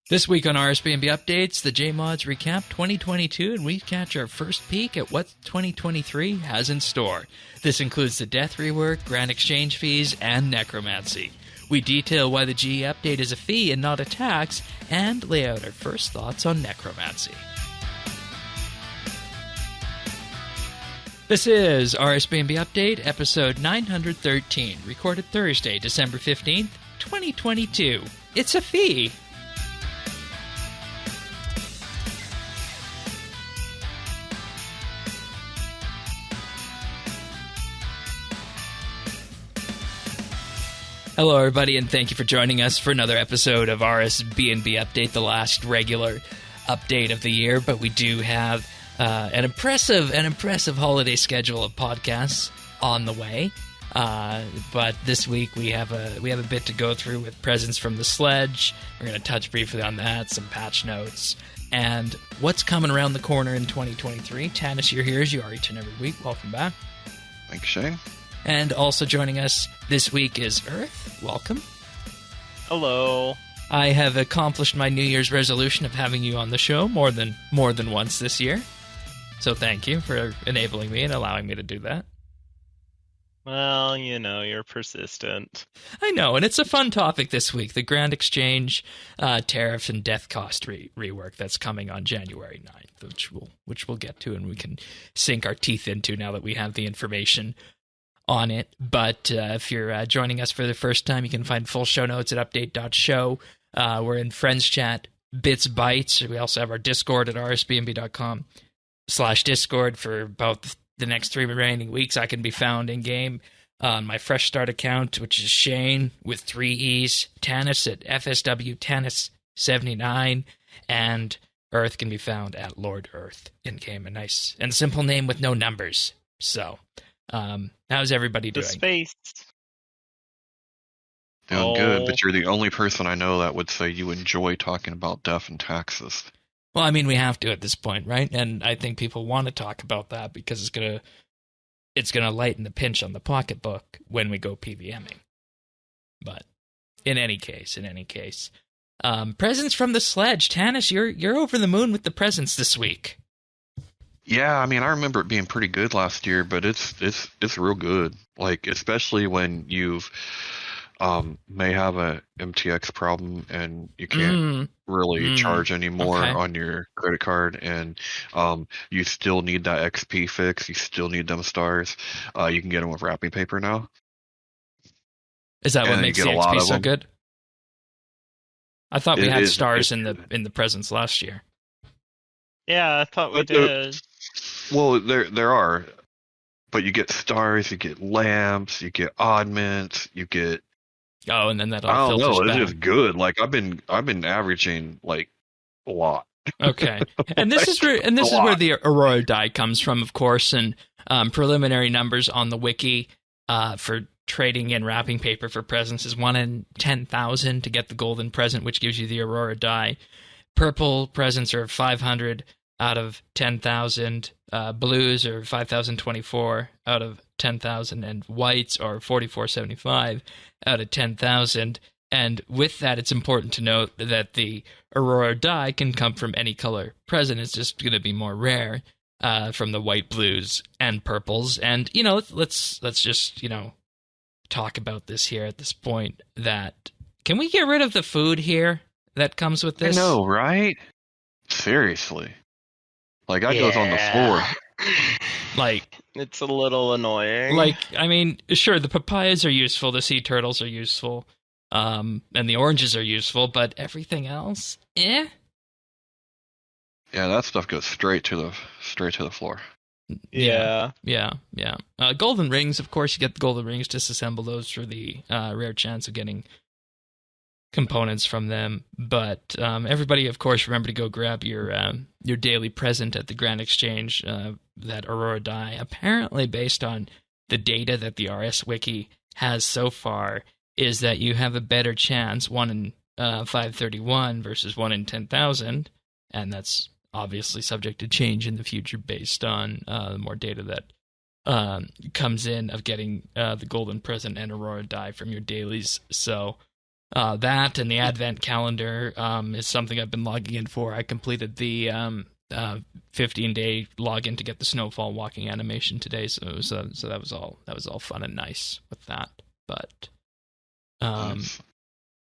This week on RSBANDB Updates, the JMods recap 2022, and we catch our first peek at what 2023 has in store. This includes the Death Rework, Grand Exchange fees, and Necromancy. We detail why the GE update is a fee and not a tax, and lay out our first thoughts on Necromancy. This is RSBANDB Update, episode 913, recorded Thursday, December 15th, 2022. It's a fee! Hello, everybody, and thank you for joining us for another episode of RSBANDB Update, the last regular update of the year. But we do have an impressive holiday schedule of podcasts on the way. But this week we have a bit to go through with presents from the Sledge. We're going to touch briefly on that, some patch notes, and what's coming around the corner in 2023. Tanis, you're here as you are each and every week. Welcome back. Thanks, Shane. And also joining us this week is Earth. Welcome. Hello. I have accomplished my New Year's resolution of having you on the show more than once this year. So thank you for enabling me and allowing me to do that. Well, you know, you're persistent. I know, and it's a fun topic this week, the Grand Exchange Tariff and Death Cost rework that's coming on January 9th, which we'll get to and we can sink our teeth into now that we have the information on it. But if you're joining us for the first time, you can find full show notes at update.show. We're in Friends Chat, BitsBytes. We also have our Discord at rsbnb.com/Discord for about the next 3 remaining weeks. I can be found in-game on my Fresh Start account, which is Shane with 3 E's, Tanis at FSW Tanis79, and Earth can be found at Lord Earth in-game. A nice and simple name with no numbers. So, how's everybody doing? The space. Doing good, but you're the only person I know that would say you enjoy talking about death and taxes. Well, I mean, we have to at this point, right? And I think people want to talk about that because it's gonna lighten the pinch on the pocketbook when we go PVMing. But in any case, presents from the Sledge. Tanis, you're over the moon with the presents this week. Yeah, I mean, I remember it being pretty good last year, but it's real good. Like, especially when you've may have a MTX problem and you can't really charge anymore on your credit card, and you still need that XP fix. You still need them stars. You can get them with wrapping paper now. Is that what makes the XP so good? I thought we had stars in the presents last year. Yeah, I thought we did. Well, there are, but you get stars, you get lamps, you get oddments, you get. Oh, and then that all filters back. I don't know. It's just good. Like I've been averaging like a lot. Okay, and this is where the Aurora die comes from, of course, and preliminary numbers on the wiki for trading in wrapping paper for presents is 1 in 10,000 to get the golden present, which gives you the Aurora die. Purple presents are 500 out of 10,000. Blues are 5,024 out of 10,000, and whites are 4,475 out of 10,000. And with that, it's important to note that the Aurora die can come from any color present. It's just going to be more rare from the white, blues, and purples. And let's just talk about this here at this point. That can we get rid of the food here that comes with this? I know, right? Seriously. Like, that goes on the floor. Like, it's a little annoying. Like, I mean, sure, the papayas are useful, the sea turtles are useful, and the oranges are useful, but everything else, eh? Yeah, that stuff goes straight to the floor. Yeah. Golden rings, of course, you get the golden rings, disassemble those for the rare chance of getting components from them, but everybody, of course, remember to go grab your daily present at the Grand Exchange, that Aurora die. Apparently, based on the data that the RS Wiki has so far, is that you have a better chance, 1 in 531 versus 1 in 10,000, and that's obviously subject to change in the future based on more data that comes in of getting the golden present and Aurora die from your dailies. So That and the Advent calendar is something I've been logging in for. I completed the 15-day login to get the snowfall walking animation today, so that was all fun and nice with that. But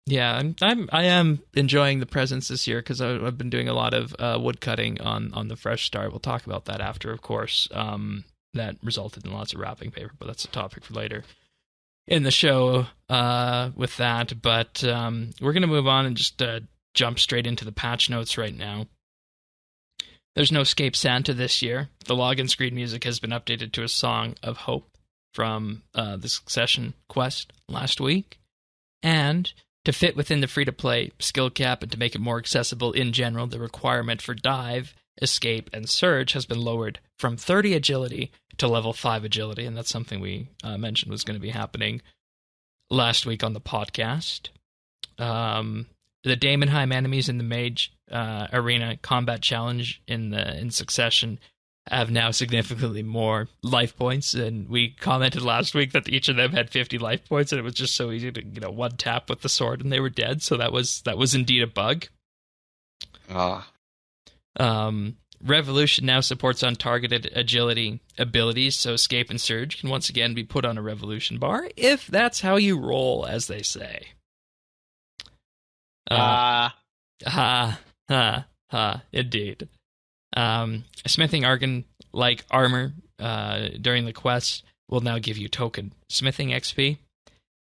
yeah, I am enjoying the presents this year because I've been doing a lot of wood cutting on the fresh start. We'll talk about that after, of course. That resulted in lots of wrapping paper, but that's a topic for later in the show with that. But we're going to move on and just jump straight into the patch notes right now. There's no Escape Santa this year. The login screen music has been updated to a Song of Hope from the Succession quest last week. And to fit within the free-to-play skill cap and to make it more accessible in general, the requirement for Dive, Escape, and Surge has been lowered from 30 agility to level 5 agility, and that's something we mentioned was going to be happening last week on the podcast. The Daemonheim enemies in the Mage Arena Combat Challenge in Succession have now significantly more life points, and we commented last week that each of them had 50 life points, and it was just so easy to one tap with the sword and they were dead. So that was indeed a bug. Revolution now supports untargeted agility abilities, so Escape and Surge can once again be put on a Revolution bar if that's how you roll, as they say. Indeed. Smithing Argon-like armor during the quest will now give you token smithing XP,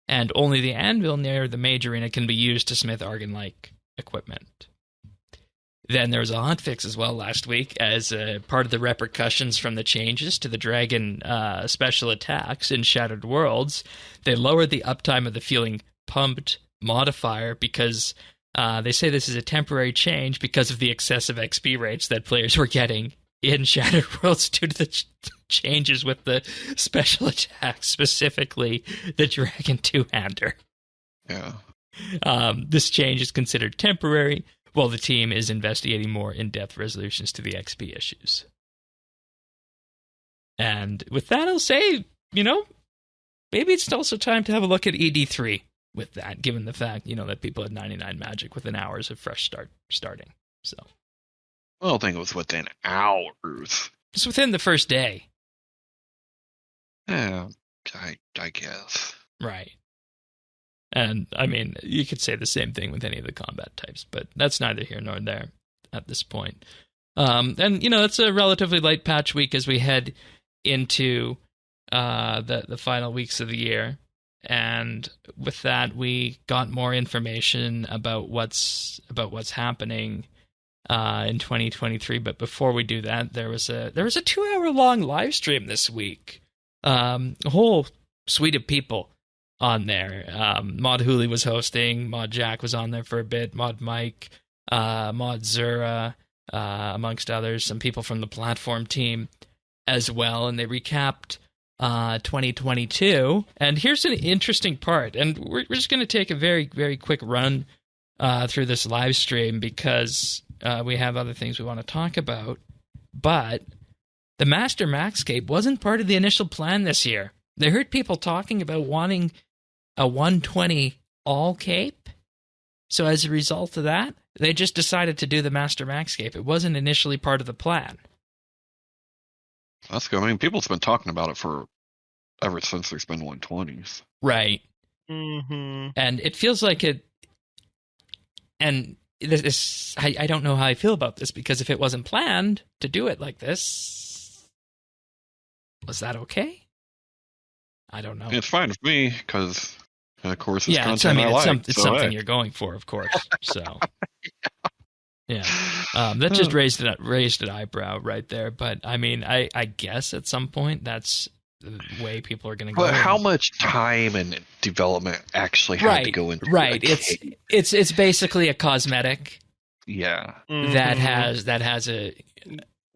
and only the anvil near the Mage Arena can be used to smith Argon-like equipment. Then there was a hotfix as well last week as part of the repercussions from the changes to the dragon special attacks in Shattered Worlds. They lowered the uptime of the Feeling Pumped modifier because they say this is a temporary change because of the excessive XP rates that players were getting in Shattered Worlds due to the changes with the special attacks, specifically the Dragon Two-Hander. Yeah. This change is considered temporary, while the team is investigating more in-depth resolutions to the XP issues. And with that, I'll say, maybe it's also time to have a look at ED3 with that, given the fact, that people had 99 magic within hours of fresh starting. So, I don't think it was within hours. It's within the first day. Yeah, I guess. Right. And, you could say the same thing with any of the combat types, but that's neither here nor there at this point. And, it's a relatively light patch week as we head into the final weeks of the year. And with that, we got more information about what's happening in 2023. But before we do that, there was a 2-hour-long live stream this week. A whole suite of people on there. Mod Hooli was hosting. Mod Jack was on there for a bit. Mod Mike, Mod Zura, amongst others. Some people from the platform team as well, and they recapped 2022. And here's an interesting part, and we're just going to take a very, very quick run through this live stream because we have other things we want to talk about. But the Master Maxscape wasn't part of the initial plan this year. They heard people talking about wanting a 120 all cape. So as a result of that, they just decided to do the Master Maxscape. It wasn't initially part of the plan. That's good. People's been talking about it ever since there's been 120s. Right. Mm-hmm. And it feels like it... And this, I don't know how I feel about this, because if it wasn't planned to do it like this, was that okay? I don't know. It's fine with me, because, of course, it's content I like. It's something you're going for, of course. So, yeah. That just raised an eyebrow right there. But, I guess at some point that's the way people are going to go. But how much time and development actually had to go into it? Right. It's basically a cosmetic. Yeah. That has an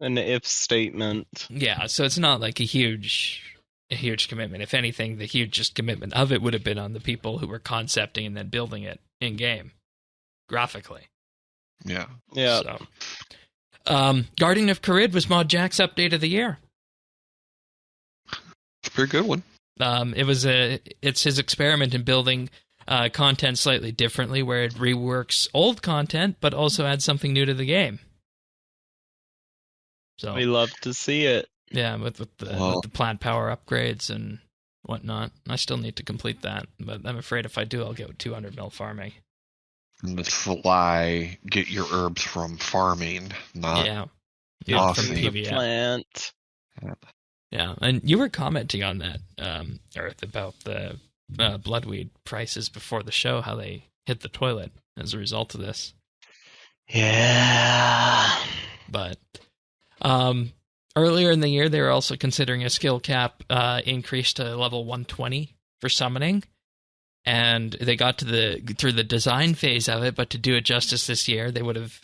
if statement. Yeah, so it's not like a huge commitment. If anything, the hugest commitment of it would have been on the people who were concepting and then building it in game, graphically. Yeah. Yeah. So, Guardian of Carid was Mod Jack's update of the year. It's a pretty good one. It's his experiment in building content slightly differently, where it reworks old content, but also adds something new to the game. So We love to see it. yeah, with the plant power upgrades and whatnot. I still need to complete that, but I'm afraid if I do, I'll get 200 mil farming. And the sly get your herbs from farming, not from Awesome. PvP. Plant. Yeah, and you were commenting on that, Earth, about the bloodweed prices before the show, how they hit the toilet as a result of this. Yeah. But earlier in the year, they were also considering a skill cap increase to level 120 for summoning. And they got through the design phase of it, but to do it justice this year, they would have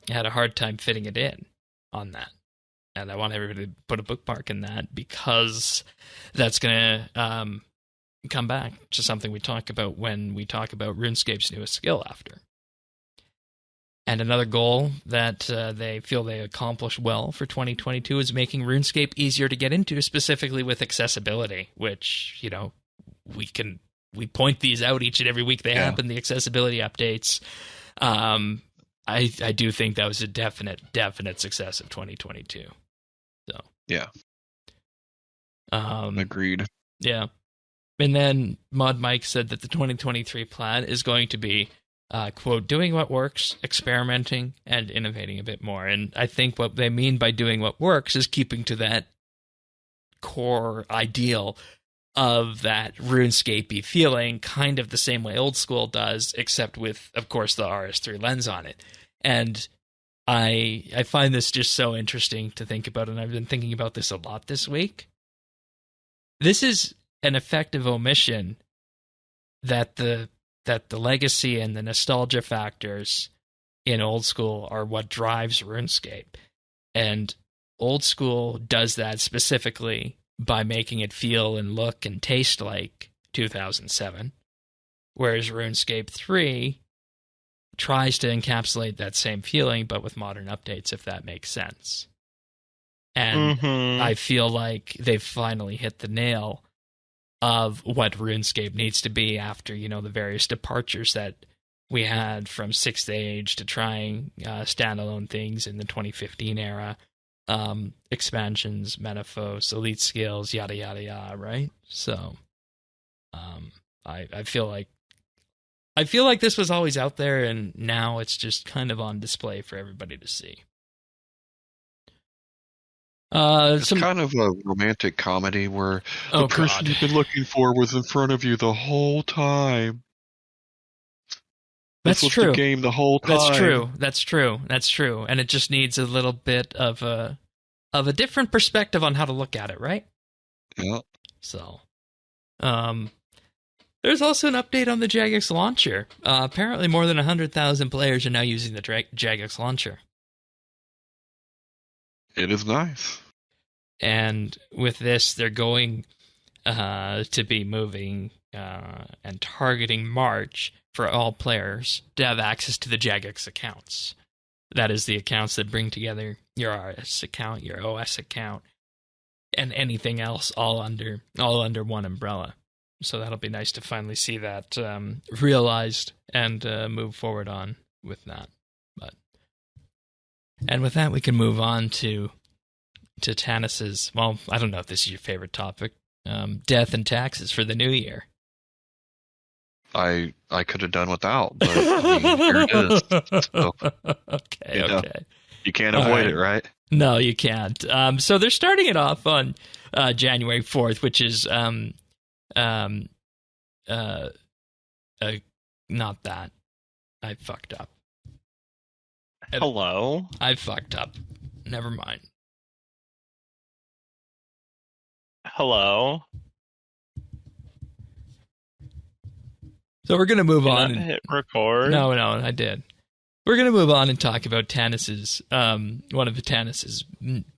had a hard time fitting it in on that. And I want everybody to put a bookmark in that, because that's going to come back to something we talk about when we talk about RuneScape's newest skill after. And another goal that they feel they accomplished well for 2022 is making RuneScape easier to get into, specifically with accessibility, which, you know, we point these out each and every week. They happen, the accessibility updates. I do think that was a definite success of 2022. So Yeah. Agreed. Yeah. And then Mod Mike said that the 2023 plan is going to be, quote, doing what works, experimenting, and innovating a bit more. And I think what they mean by doing what works is keeping to that core ideal of that RuneScape-y feeling, kind of the same way Old School does, except with, of course, the RS3 lens on it. And I find this just so interesting to think about, and I've been thinking about this a lot this week. This is an effective omission that the legacy and the nostalgia factors in Old School are what drives RuneScape. And Old School does that specifically by making it feel and look and taste like 2007, whereas RuneScape 3 tries to encapsulate that same feeling, but with modern updates, if that makes sense. And I feel like they've finally hit the nail of what RuneScape needs to be after, you know, the various departures that we had from 6th Age to trying standalone things in the 2015 era. Expansions, Metaphos, elite skills, yada yada yada, right? So I feel like this was always out there, and now it's just kind of on display for everybody to see. It's kind of a romantic comedy where the person you've been looking for was in front of you the whole time. That's true. The game the whole time. That's true. And it just needs a little bit of a different perspective on how to look at it, right? Yeah. So, there's also an update on the Jagex launcher. Apparently, more than 100,000 players are now using the Jagex launcher. It is nice. And with this, they're going to be moving and targeting March for all players to have access to the Jagex accounts. That is the accounts that bring together your RS account, your OS account, and anything else all under one umbrella. So that'll be nice to finally see that realized and move forward on with that. And with that, we can move on to Tanis's, well, I don't know if this is your favorite topic, death and taxes for the new year. I could have done without, but I mean, here it is. So, okay. You can't avoid it, right? No, you can't. So they're starting it off on January 4th, which is not that. I fucked up. Hello? I fucked up. Never mind. Hello? So we're going to move on. Hit record? No, I did. We're going to move on and talk about Tanis's, one of Tanis's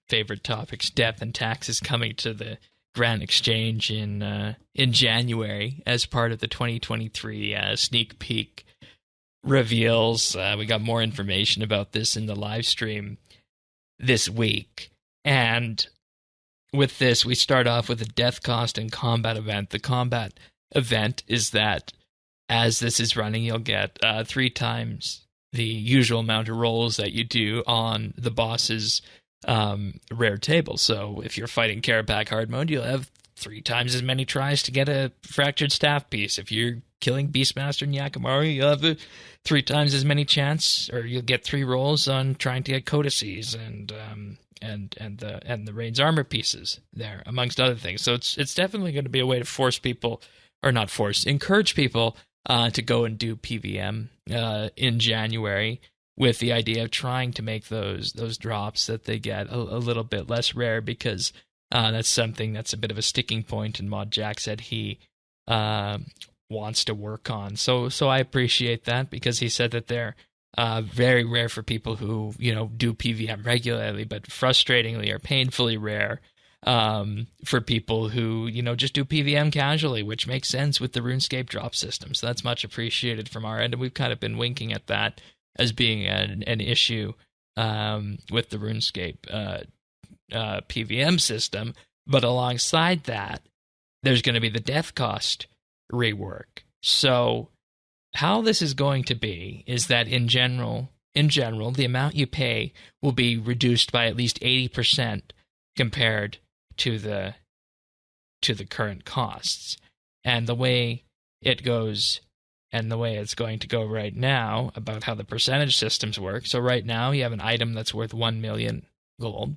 favorite topics, death and taxes, coming to the Grand Exchange in January as part of the 2023 sneak peek reveals. We got more information about this in the live stream this week. And with this, we start off with a death cost and combat event. The combat event is that as this is running, you'll get 3 times the usual amount of rolls that you do on the boss's rare table. So if you're fighting Karapak hard mode, you'll have 3 times as many tries to get a fractured staff piece. If you're killing Beastmaster and Yakimaru, you'll have 3 times as many chance, or you'll get 3 rolls on trying to get codices and the Raid's armor pieces there, amongst other things. So it's definitely going to be a way to force people, or not force, encourage people to go and do PVM in January, with the idea of trying to make those drops that they get a little bit less rare, because that's something that's a bit of a sticking point, and Mod Jack said he wants to work on. So I appreciate that, because he said that they're very rare for people who, do PVM regularly, but frustratingly or painfully rare for people who, just do PVM casually, which makes sense with the RuneScape drop system. So that's much appreciated from our end, and we've kind of been winking at that as being an issue with the RuneScape PVM system. But alongside that, there's going to be the death cost rework. So how this is going to be is that in general, the amount you pay will be reduced by at least 80% compared to the current costs. And the way it goes, and the way it's going to go right now, about how the percentage systems work. So right now you have an item that's worth 1 million gold.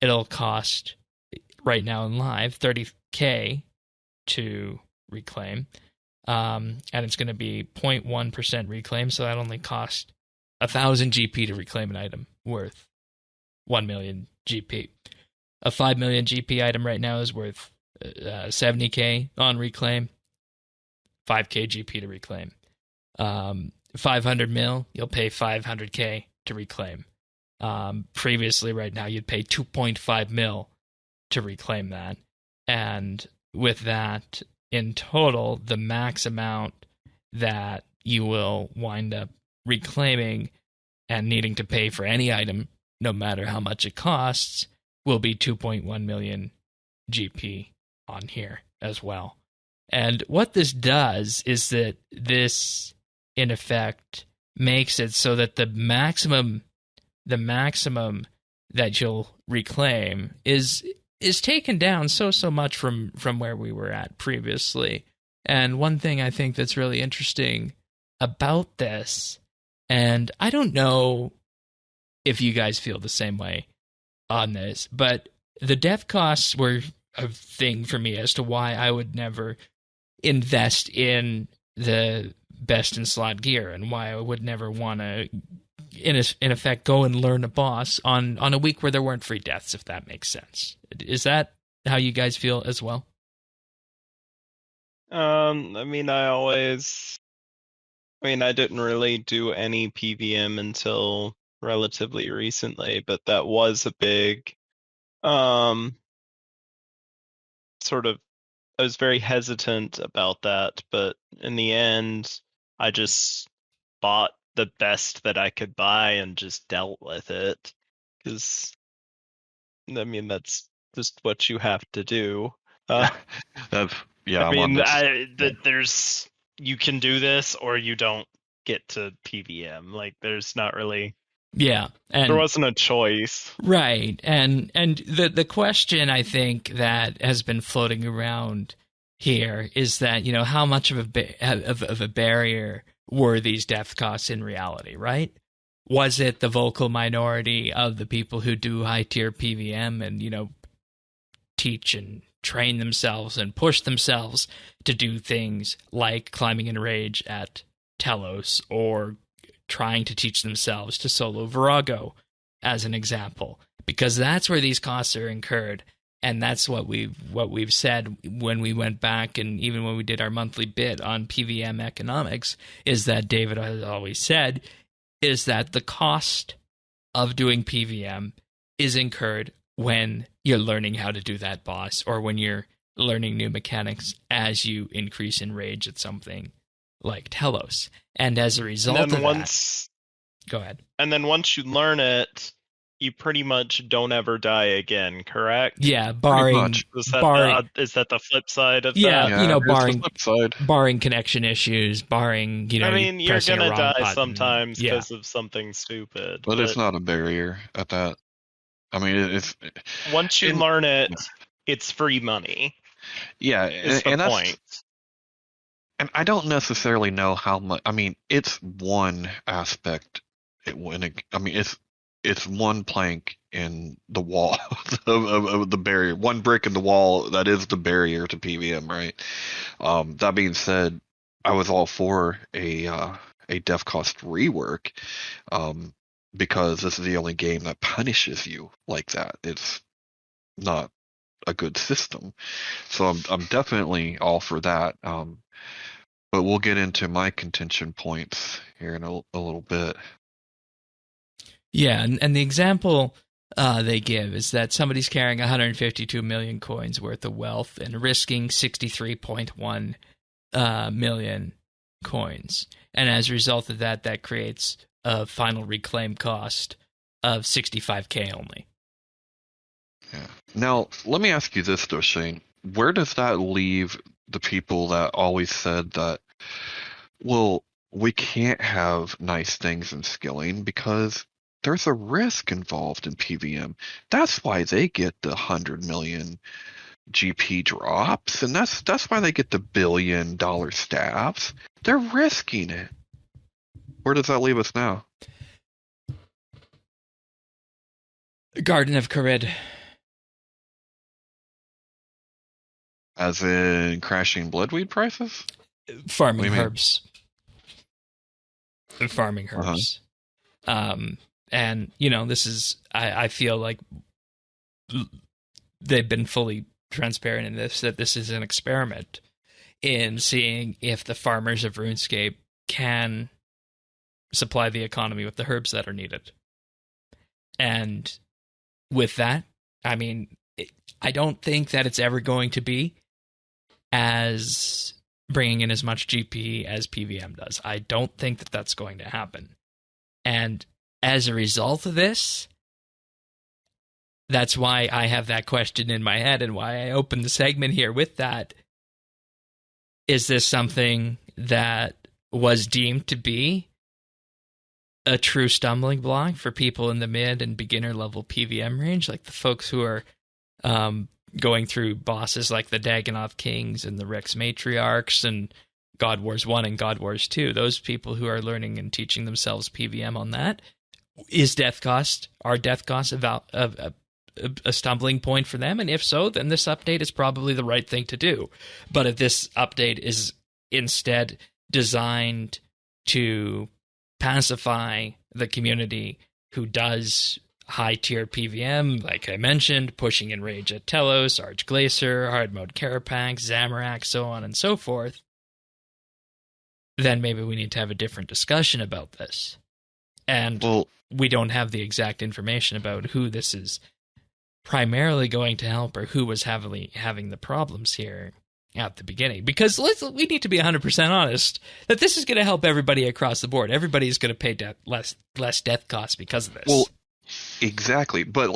It'll cost, right now in live, 30k to reclaim. And it's going to be 0.1% reclaim, so that only costs 1,000 GP to reclaim an item worth 1 million GP. A 5 million GP item right now is worth 70k on reclaim, 5k GP to reclaim. 500 mil, you'll pay 500k to reclaim. Previously, right now, you'd pay 2.5 mil to reclaim that. And with that, in total, the max amount that you will wind up reclaiming and needing to pay for any item, no matter how much it costs, will be 2.1 million GP on here as well. And what this does is that this, in effect, makes it so that the maximum that you'll reclaim is taken down so much from where we were at previously. And one thing I think that's really interesting about this, and I don't know if you guys feel the same way on this, but the death costs were a thing for me as to why I would never invest in the best in slot gear, and why I would never want to, in effect, go and learn a boss on a week where there weren't free deaths, if that makes sense. Is that how you guys feel as well? I didn't really do any PVM until relatively recently, but that was a big I was very hesitant about that, but in the end, I just bought the best that I could buy and just dealt with it. Because, that's just what you have to do. There's, you can do this or you don't get to PVM. Like, there's not really... Yeah, and there wasn't a choice, right? And the question I think that has been floating around here is that, how much of a barrier were these death costs in reality, right? Was it the vocal minority of the people who do high tier PVM and teach and train themselves and push themselves to do things like climbing in rage at Telos, or trying to teach themselves to solo Virago, as an example, because that's where these costs are incurred. And that's what we've said when we went back, and even when we did our monthly bit on PVM economics, is that David has always said is that the cost of doing PVM is incurred when you're learning how to do that boss, or when you're learning new mechanics as you increase in rage at something like Telos. And as a result of that... Go ahead. And then once you learn it, you pretty much don't ever die again, correct? Yeah, Pretty barring much. Is that the flip side of Yeah, that? Yeah, you know, it's the barring flip side. connection issues, barring you I know, mean, you're pressing a gonna wrong die button. sometimes Yeah, because of something stupid. But it's not a barrier at that. I mean, it's once you and- learn it, it's free money. yeah, Is the and that's point. and I don't necessarily know how much. I mean, it's one aspect. I mean, it's one plank in the wall of the barrier, one brick in the wall that is the barrier to PVM, right? That being said, I was all for a death cost rework, because this is the only game that punishes you like that. It's not a good system, so I'm definitely all for that. But we'll get into my contention points here in a little bit. yeah, and the example they give is that somebody's carrying 152 million coins worth of wealth and risking 63.1 million coins, and as a result of that, that creates a final reclaim cost of 65K only. Yeah. Now, let me ask you this though, Shane. Where does that leave the people that always said that, well, we can't have nice things in skilling because there's a risk involved in PVM. That's why they get the 100 million GP drops, and that's why they get the $1 billion staffs. They're risking it. Where does that leave us now? Garden of Carid. As in crashing bloodweed prices? Farming What do you mean? herbs. Farming herbs. And, you know, this is, I feel like they've been fully transparent in this, that this is an experiment in seeing if the farmers of RuneScape can supply the economy with the herbs that are needed. And with that, I mean, I don't think that it's ever going to be as bringing in as much GP as PVM does. I don't think that that's going to happen. And as a result of this, that's why I have that question in my head and why I opened the segment here with that. Is this something that was deemed to be a true stumbling block for people in the mid and beginner level PVM range, like the folks who are going through bosses like the Dagonoth Kings and the Rex Matriarchs and God Wars 1 and God Wars 2, those people who are learning and teaching themselves PVM on that? Are death costs a stumbling point for them? And if so, then this update is probably the right thing to do. But if this update is instead designed to pacify the community who does high-tier PVM, like I mentioned, pushing in rage at Telos, Arch Glacier, hard mode Carapax, Zamorak, so on and so forth, then maybe we need to have a different discussion about this. And we don't have the exact information about who this is primarily going to help or who was heavily having the problems here at the beginning. Because we need to be 100% honest that this is going to help everybody across the board. Everybody's going to pay less death costs because of this. Well, exactly. But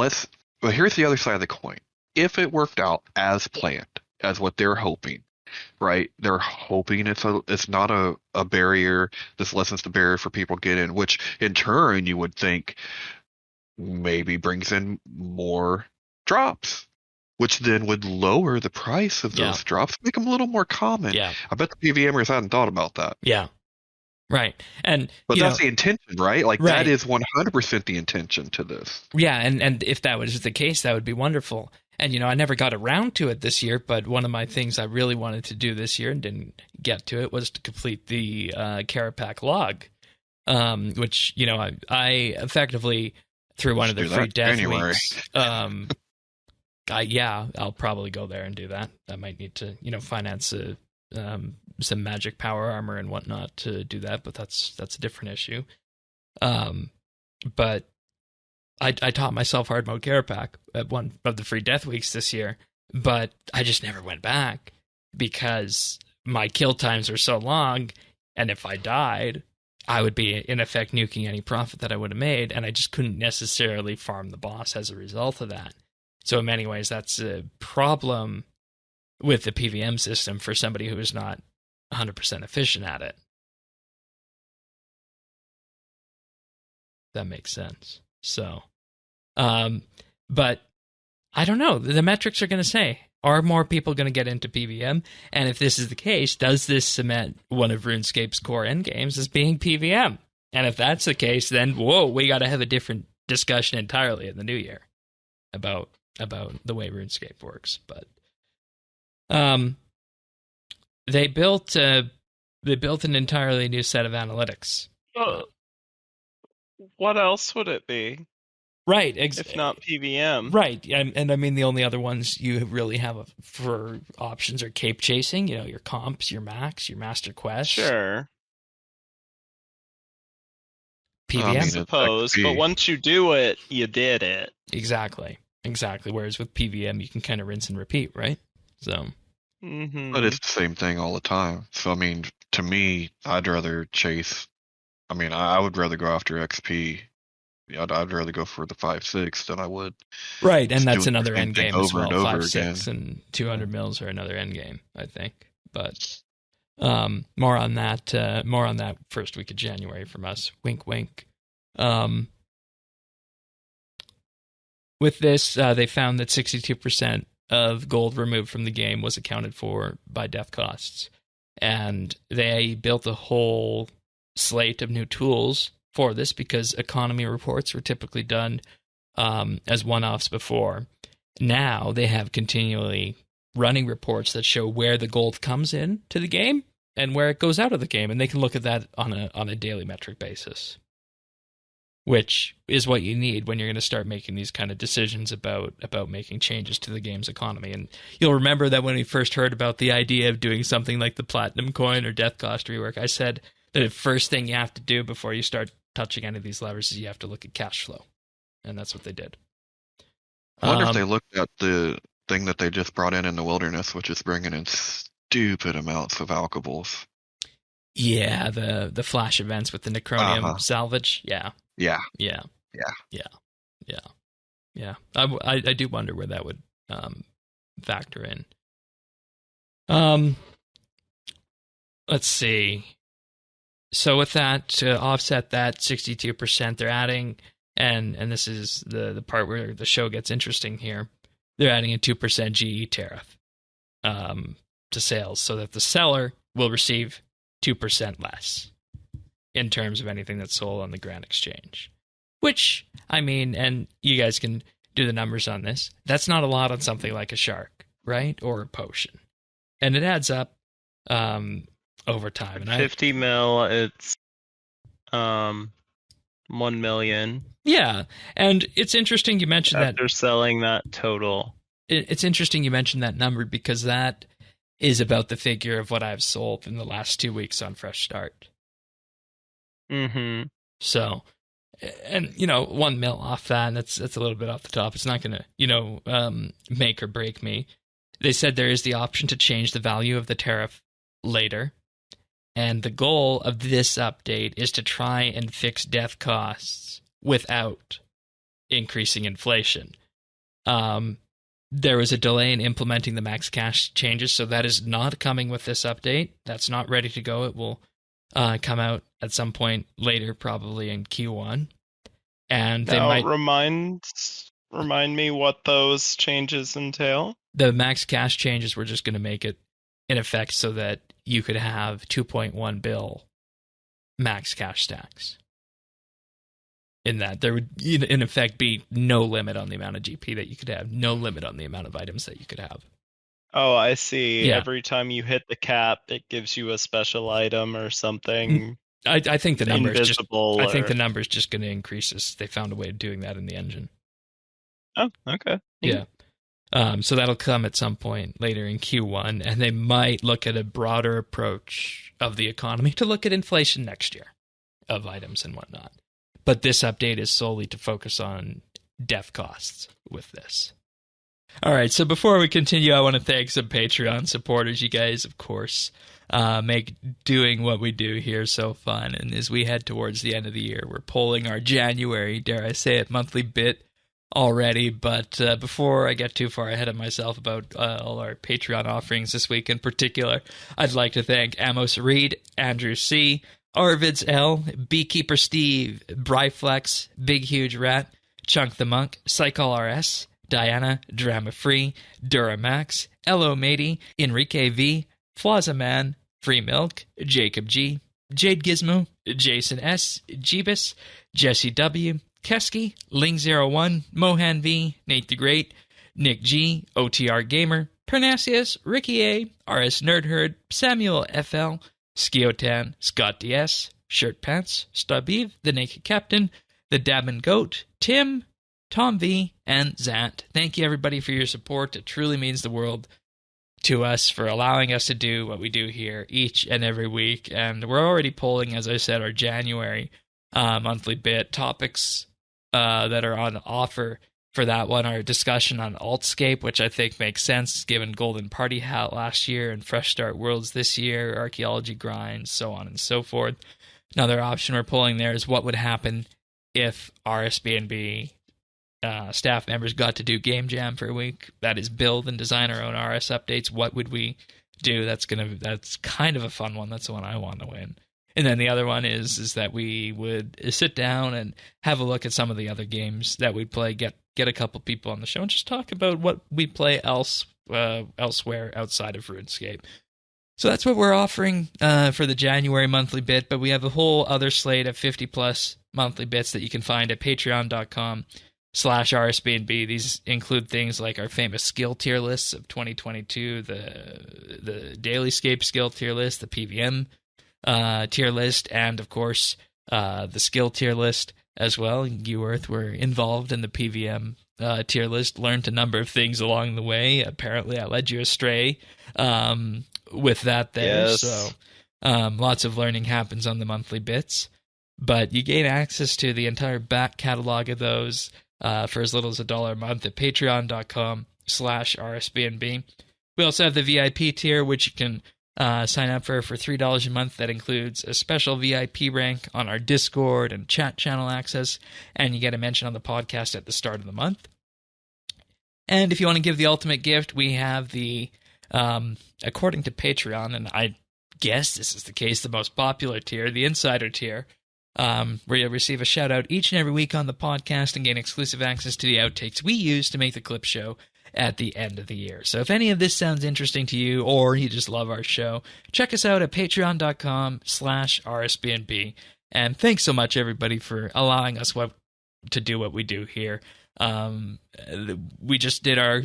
here's the other side of the coin. If it worked out as planned, as what they're hoping, right? They're hoping it's not a barrier. This lessens the barrier for people to get in, which in turn you would think maybe brings in more drops, which then would lower the price of those drops, make them a little more common. Yeah. I bet the PVMers hadn't thought about that. Yeah. Right. But that's the intention, right? Like right. That is 100% the intention to this. Yeah, and if that was the case, that would be wonderful. And, I never got around to it this year, but one of my things I really wanted to do this year and didn't get to it was to complete the Carapac log, which, I effectively, through one of the free death weeks, I'll probably go there and do that. I might need to, finance some magic power armor and whatnot to do that, but that's a different issue. But I taught myself hard mode Carapac at one of the free death weeks this year, but I just never went back because my kill times are so long, and if I died, I would be, in effect, nuking any profit that I would have made, and I just couldn't necessarily farm the boss as a result of that. So in many ways, that's a problem with the PVM system for somebody who is not 100% efficient at it. That makes sense. So, but I don't know. The metrics are going to say, are more people going to get into PVM? And if this is the case, does this cement one of RuneScape's core endgames as being PVM? And if that's the case, then, whoa, we got to have a different discussion entirely in the new year about the way RuneScape works. But they built an entirely new set of analytics. What else would it be? Right. If not PVM. Right. And I mean, the only other ones you really have for options are cape chasing, your comps, your max, your master quests. Sure. PVM. I suppose, but once you do it, you did it. Exactly. Whereas with PVM, you can kind of rinse and repeat, right? So. Mm-hmm. But it's the same thing all the time. So, I mean, to me, I'd rather chase. I mean, I would rather go after XP. I'd rather go for the 5-6 than I would. Right, and that's another end game as well. 5-6 again. And 200 mils are another end game, I think. But more on that first week of January from us. Wink, wink. With this, they found that 62% of gold removed from the game was accounted for by death costs, and they built a whole slate of new tools for this because economy reports were typically done as one-offs before. Now they have continually running reports that show where the gold comes in to the game and where it goes out of the game, and they can look at that on a daily metric basis, which is what you need when you're going to start making these kind of decisions about making changes to the game's economy. And you'll remember that when we first heard about the idea of doing something like the Platinum Coin or Death Cost rework, I said that the first thing you have to do before you start touching any of these levers is you have to look at cash flow. And that's what they did. I wonder if they looked at the thing that they just brought in the wilderness, which is bringing in stupid amounts of alkables. Yeah, the flash events with the Necromancy salvage. Yeah. Yeah. I do wonder where that would factor in. Let's see. So with that, to offset that 62%, they're adding, and this is the part where the show gets interesting here, they're adding a 2% GE tariff to sales so that the seller will receive 2% less in terms of anything that's sold on the Grand Exchange. Which, I mean, and you guys can do the numbers on this, that's not a lot on something like a shark, right? Or a potion. And it adds up over time. And 50 mil, it's 1 million. Yeah, and it's interesting you mentioned that. They're selling that total. It's interesting you mentioned that number because that is about the figure of what I've sold in the last 2 weeks on Fresh Start. Mm-hmm. So, and 1 mil off that, and that's a little bit off the top. It's not going to, make or break me. They said there is the option to change the value of the tariff later. And the goal of this update is to try and fix death costs without increasing inflation. There was a delay in implementing the max cash changes, so that is not coming with this update. That's not ready to go. It will come out at some point later, probably in Q1. And they might remind me what those changes entail. The max cash changes were just going to make it in effect so that you could have 2.1 bill max cash stacks. In that there would, in effect, be no limit on the amount of GP that you could have, no limit on the amount of items that you could have. Oh, I see. Yeah. Every time you hit the cap, it gives you a special item or something. I think the number is just. Invisible. I think the number is just going to increase as they found a way of doing that in the engine. Oh, okay. Yeah. So that'll come at some point later in Q1, and they might look at a broader approach of the economy to look at inflation next year of items and whatnot. But this update is solely to focus on death costs with this. All right, so before we continue, I want to thank some Patreon supporters. You guys, of course, make doing what we do here so fun. And as we head towards the end of the year, we're polling our January, dare I say it, monthly bit already. But before I get too far ahead of myself about all our Patreon offerings this week in particular, I'd like to thank Amos Reed, Andrew C., Arvids L., Beekeeper Steve, Bryflex, Big Huge Rat, Chunk the Monk, Cycle RS, Diana, Drama Free, Duramax, Elo Matey, Enrique V, Flaza Man, Free Milk, Jacob G, Jade Gizmo, Jason S, Jeebus, Jesse W, Kesky, Ling01, Mohan V, Nate the Great, Nick G, OTR Gamer, Parnassius, Ricky A, RS Nerdherd, Samuel FL, Skiotan, Scott DS, Shirt Pants, Stubiv, The Naked Captain, The Dabin Goat, Tim, Tom V, and Zant. Thank you, everybody, for your support. It truly means the world to us for allowing us to do what we do here each and every week. And we're already polling, as I said, our January monthly bit topics that are on offer for that one. Our discussion on Altscape, which I think makes sense given Golden Party Hat last year and Fresh Start Worlds this year, Archaeology Grinds, so on and so forth. Another option we're pulling there is what would happen if RSBANDB staff members got to do Game Jam for a week. That is, build and design our own RS updates. What would we do? That's kind of a fun one. That's the one I want to win. And then the other one is that we would sit down and have a look at some of the other games that we play, get a couple people on the show, and just talk about what we play elsewhere outside of RuneScape. So that's what we're offering for the January monthly bit, but we have a whole other slate of 50-plus monthly bits that you can find at patreon.com/RSBNB. These include things like our famous skill tier lists of 2022, the Dailyscape skill tier list, the PVM tier list, and of course the skill tier list as well. You, Earth, were involved in the PVM tier list, learned a number of things along the way. Apparently I led you astray with that there. Yes. So lots of learning happens on the monthly bits, but you gain access to the entire back catalog of those for as little as $1 a month at patreon.com/RSBNB. We also have the VIP tier, which you can sign up for $3 a month. That includes a special VIP rank on our Discord and chat channel access, and you get a mention on the podcast at the start of the month. And if you want to give the ultimate gift, we have the, according to Patreon, and I guess this is the case, the most popular tier, the Insider tier, where you'll receive a shout-out each and every week on the podcast and gain exclusive access to the outtakes we use to make the clip show at the end of the year. So if any of this sounds interesting to you, or you just love our show, check us out at patreon.com/RSBNB. And thanks so much, everybody, for allowing us to do what we do here. We just did our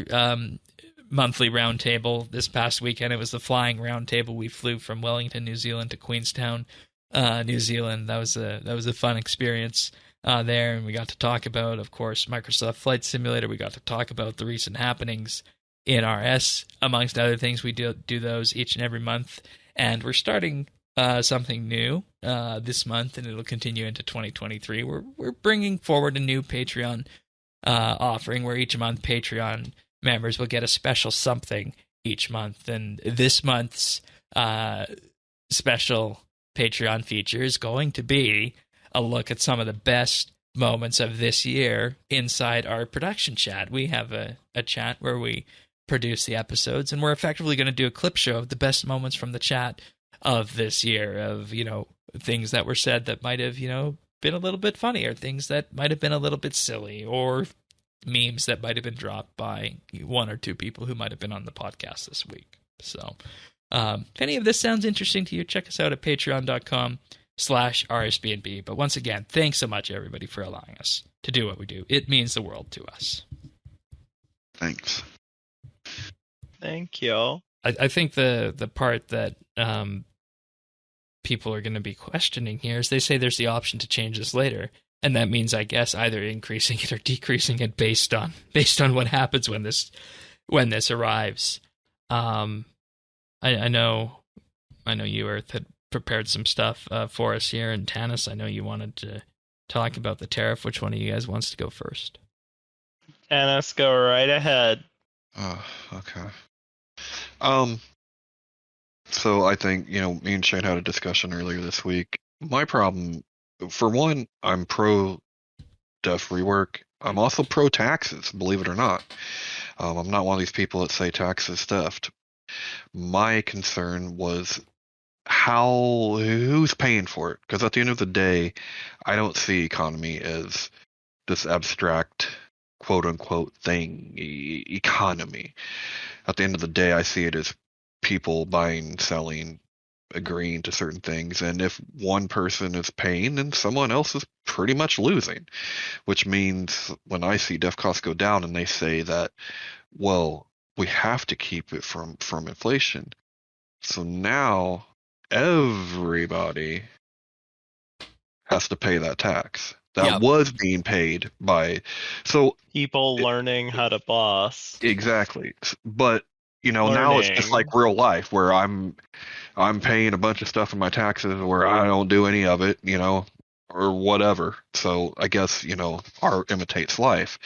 monthly roundtable this past weekend. It was the flying roundtable. We flew from Wellington, New Zealand to Queenstown, New Zealand. That was a fun experience there, and we got to talk about, of course, Microsoft Flight Simulator. We got to talk about the recent happenings in RS, amongst other things. We do those each and every month, and we're starting something new this month, and it'll continue into 2023. We're bringing forward a new Patreon offering where each month Patreon members will get a special something each month, and this month's special Patreon feature is going to be a look at some of the best moments of this year inside our production chat. We have a chat where we produce the episodes, and we're effectively going to do a clip show of the best moments from the chat of this year, of, things that were said that might have, been a little bit funny, or things that might have been a little bit silly, or memes that might have been dropped by one or two people who might have been on the podcast this week. So if any of this sounds interesting to you, check us out at patreon.com/RSBNB. But once again, thanks so much, everybody, for allowing us to do what we do. It means the world to us. Thanks. Thank you. I think the part that people are going to be questioning here is they say there's the option to change this later, and that means, I guess, either increasing it or decreasing it based on what happens when this arrives. I know you, Earth, had prepared some stuff for us here, and Tanis, I know you wanted to talk about the tariff. Which one of you guys wants to go first? Tanis, go right ahead. Oh, okay. So I think, me and Shane had a discussion earlier this week. My problem, for one, I'm pro def rework. I'm also pro taxes, believe it or not. I'm not one of these people that say taxes theft. My concern was who's paying for it? Because at the end of the day, I don't see economy as this abstract, quote unquote thing, economy. At the end of the day, I see it as people buying, selling, agreeing to certain things. And if one person is paying, then someone else is pretty much losing, which means when I see def costs go down and they say that, well, we have to keep it from inflation. So now everybody has to pay that tax that was being paid by people learning how to boss. Exactly. But now it's just like real life where I'm paying a bunch of stuff in my taxes where I don't do any of it, or whatever. So I guess, art imitates life.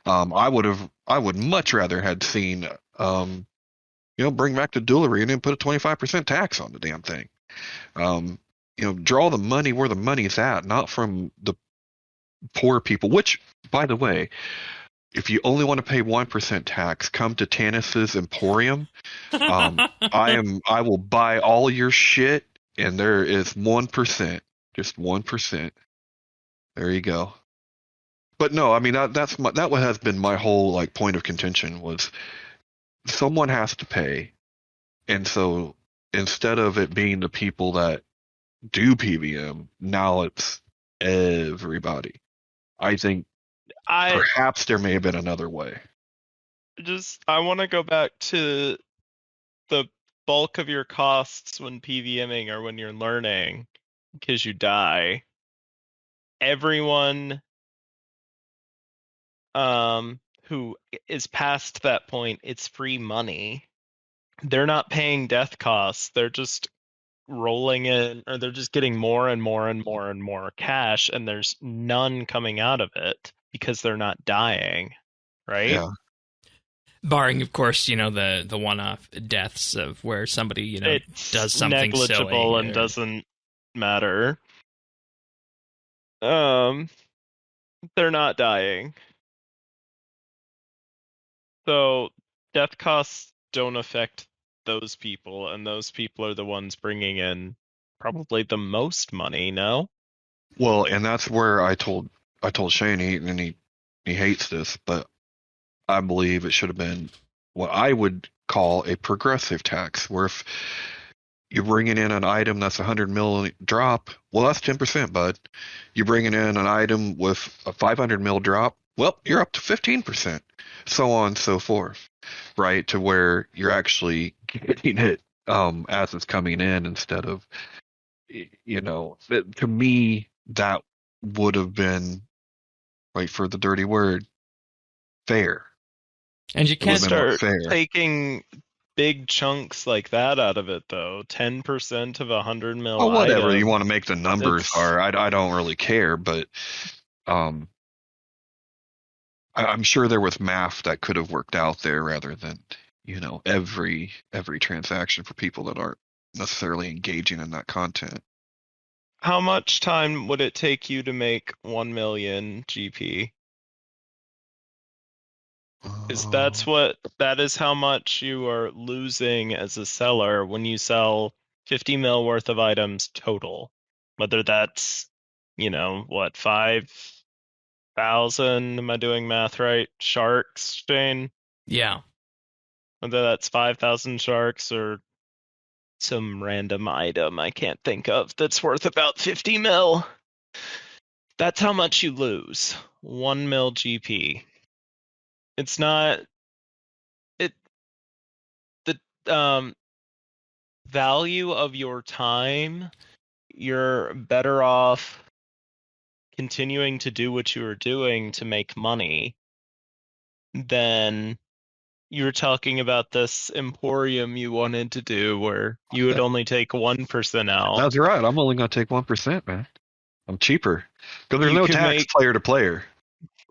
I would much rather had seen bring back the duelery and then put a 25% tax on the damn thing. Draw the money where the money's at, not from the poor people, which, by the way, if you only want to pay 1% tax, come to Tanis's Emporium. I will buy all your shit, and there is 1%, just 1%. There you go. But no, I mean that has been my whole point of contention was someone has to pay, and so instead of it being the people that do PVM, now it's everybody. I think perhaps there may have been another way. I want to go back to the bulk of your costs when PVMing or when you're learning because you die. Everyone who is past that point, it's free money. They're not paying death costs. They're just rolling in, or they're just getting more and more and more and more cash, and there's none coming out of it because they're not dying, right? Yeah. Barring, of course, the one-off deaths of where somebody, it's does something negligible silly and doesn't matter. They're not dying. So death costs don't affect those people, and those people are the ones bringing in probably the most money, no? Well, and that's where I told Shane, he hates this, but I believe it should have been what I would call a progressive tax, where if you're bringing in an item that's 100 mil drop, well, that's 10%, bud. You're bringing in an item with a 500 mil drop, well, you're up to 15%, so on and so forth, right? To where you're actually getting it as it's coming in instead of, to me, that would have been, wait for the dirty word, fair. And you can't start taking big chunks like that out of it, though. 10% of 100 mil. Well, whatever you want to make the numbers are, I don't really care, but I'm sure there was math that could have worked out there rather than every transaction for people that aren't necessarily engaging in that content. How much time would it take you to make 1 million GP? That is how much you are losing as a seller when you sell 50 mil worth of items total. Whether that's, 5,000, am I doing math right? Sharks, Shane? Yeah. Whether that's 5,000 sharks or some random item I can't think of that's worth about 50 mil. That's how much you lose. 1 mil GP. It's not the value of your time. You're better off continuing to do what you were doing to make money than you're talking about this emporium you wanted to do where you would only take 1% out. That's right. I'm only going to take 1%, man. I'm cheaper because there's no tax player to player.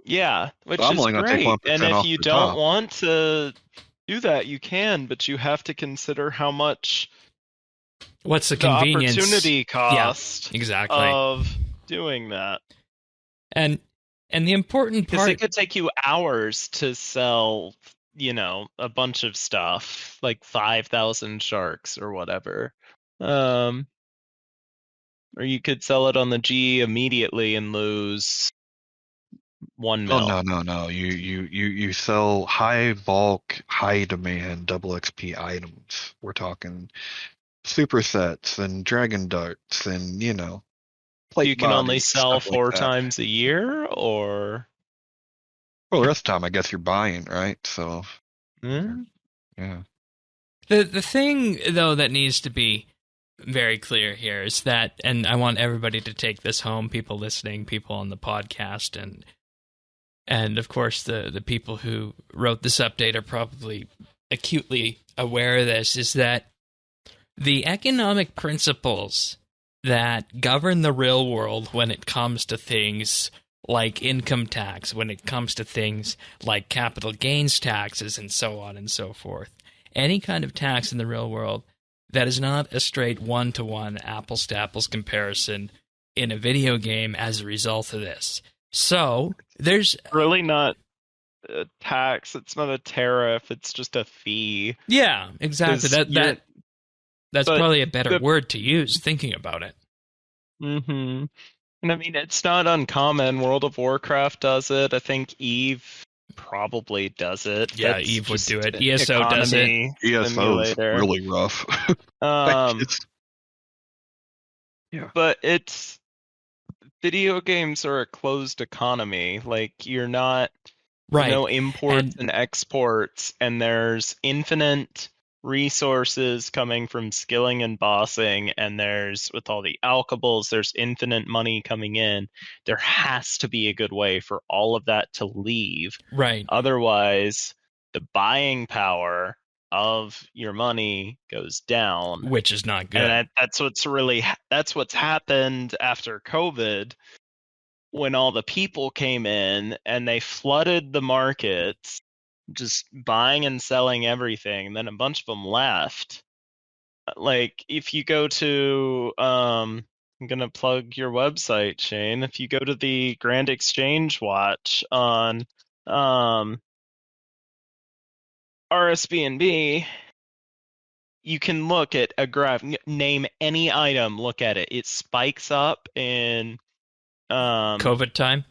Yeah, which is great. And if you don't want to do that, you can, but you have to consider how much What's the convenience? Opportunity cost exactly. of doing that. And the important Because part... it could take you hours to sell, a bunch of stuff, like 5,000 sharks or whatever. Or you could sell it on the G immediately and lose 1 mil. Oh no! You sell high bulk, high demand double XP items. We're talking supersets and dragon darts and plate You can only bodies, sell stuff like 4 that. times a year, or Well, the rest of the time, I guess you're buying, right? So, yeah. The thing, though, that needs to be very clear here is that, and I want everybody to take this home, people listening, people on the podcast, and of course the people who wrote this update are probably acutely aware of this, is that the economic principles that govern the real world when it comes to things like income tax, when it comes to things like capital gains taxes and so on and so forth, any kind of tax in the real world that is not a straight one-to-one apples-to-apples comparison in a video game as a result of this. So, there's... really not a tax, it's not a tariff, it's just a fee. Yeah, exactly. That's probably a better word to use, thinking about it. Mm-hmm. And I mean, it's not uncommon. World of Warcraft does it. I think EVE probably does it. Yeah, EVE would do it. ESO does it. ESO is really rough. Yeah. But video games are a closed economy. Like, you're not... Right. No imports and exports, and there's infinite resources coming from skilling and bossing, and there's, with all the alchables, there's infinite money coming in. There has to be a good way for all of that to leave. Right. Otherwise, the buying power of your money goes down. Which is not good. And that's what's happened after COVID, when all the people came in and they flooded the markets, just buying and selling everything, and then a bunch of them left. Like, if you go to, I'm going to plug your website, Shane. If you go to the Grand Exchange Watch on RSBANDB, you can look at a graph, name any item, look at it. It spikes up in COVID time,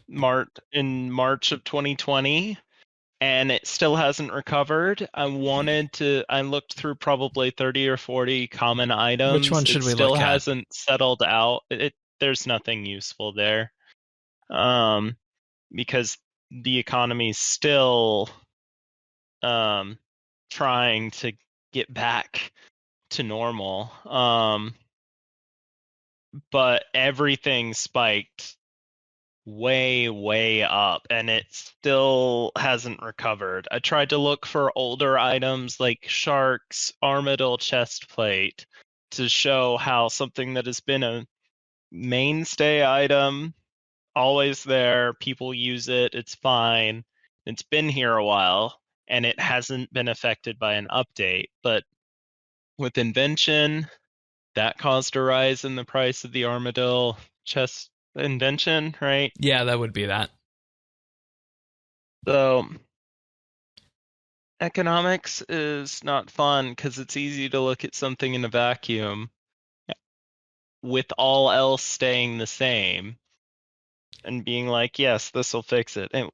in March of 2020, and it still hasn't recovered. I looked through probably 30 or 40 common items. Which one should we look at? It still hasn't settled out. There's nothing useful there, because the economy's still trying to get back to normal. But everything spiked way up, and it still hasn't recovered. I tried to look for older items like sharks, armadillo chestplate, to show how something that has been a mainstay item, always there, people use it, it's fine, it's been here a while, and it hasn't been affected by an update. But with invention, that caused a rise in the price of the armadillo chest invention, right? Yeah, that would be that. So, economics is not fun because it's easy to look at something in a vacuum with all else staying the same and being like, yes, this will fix it. And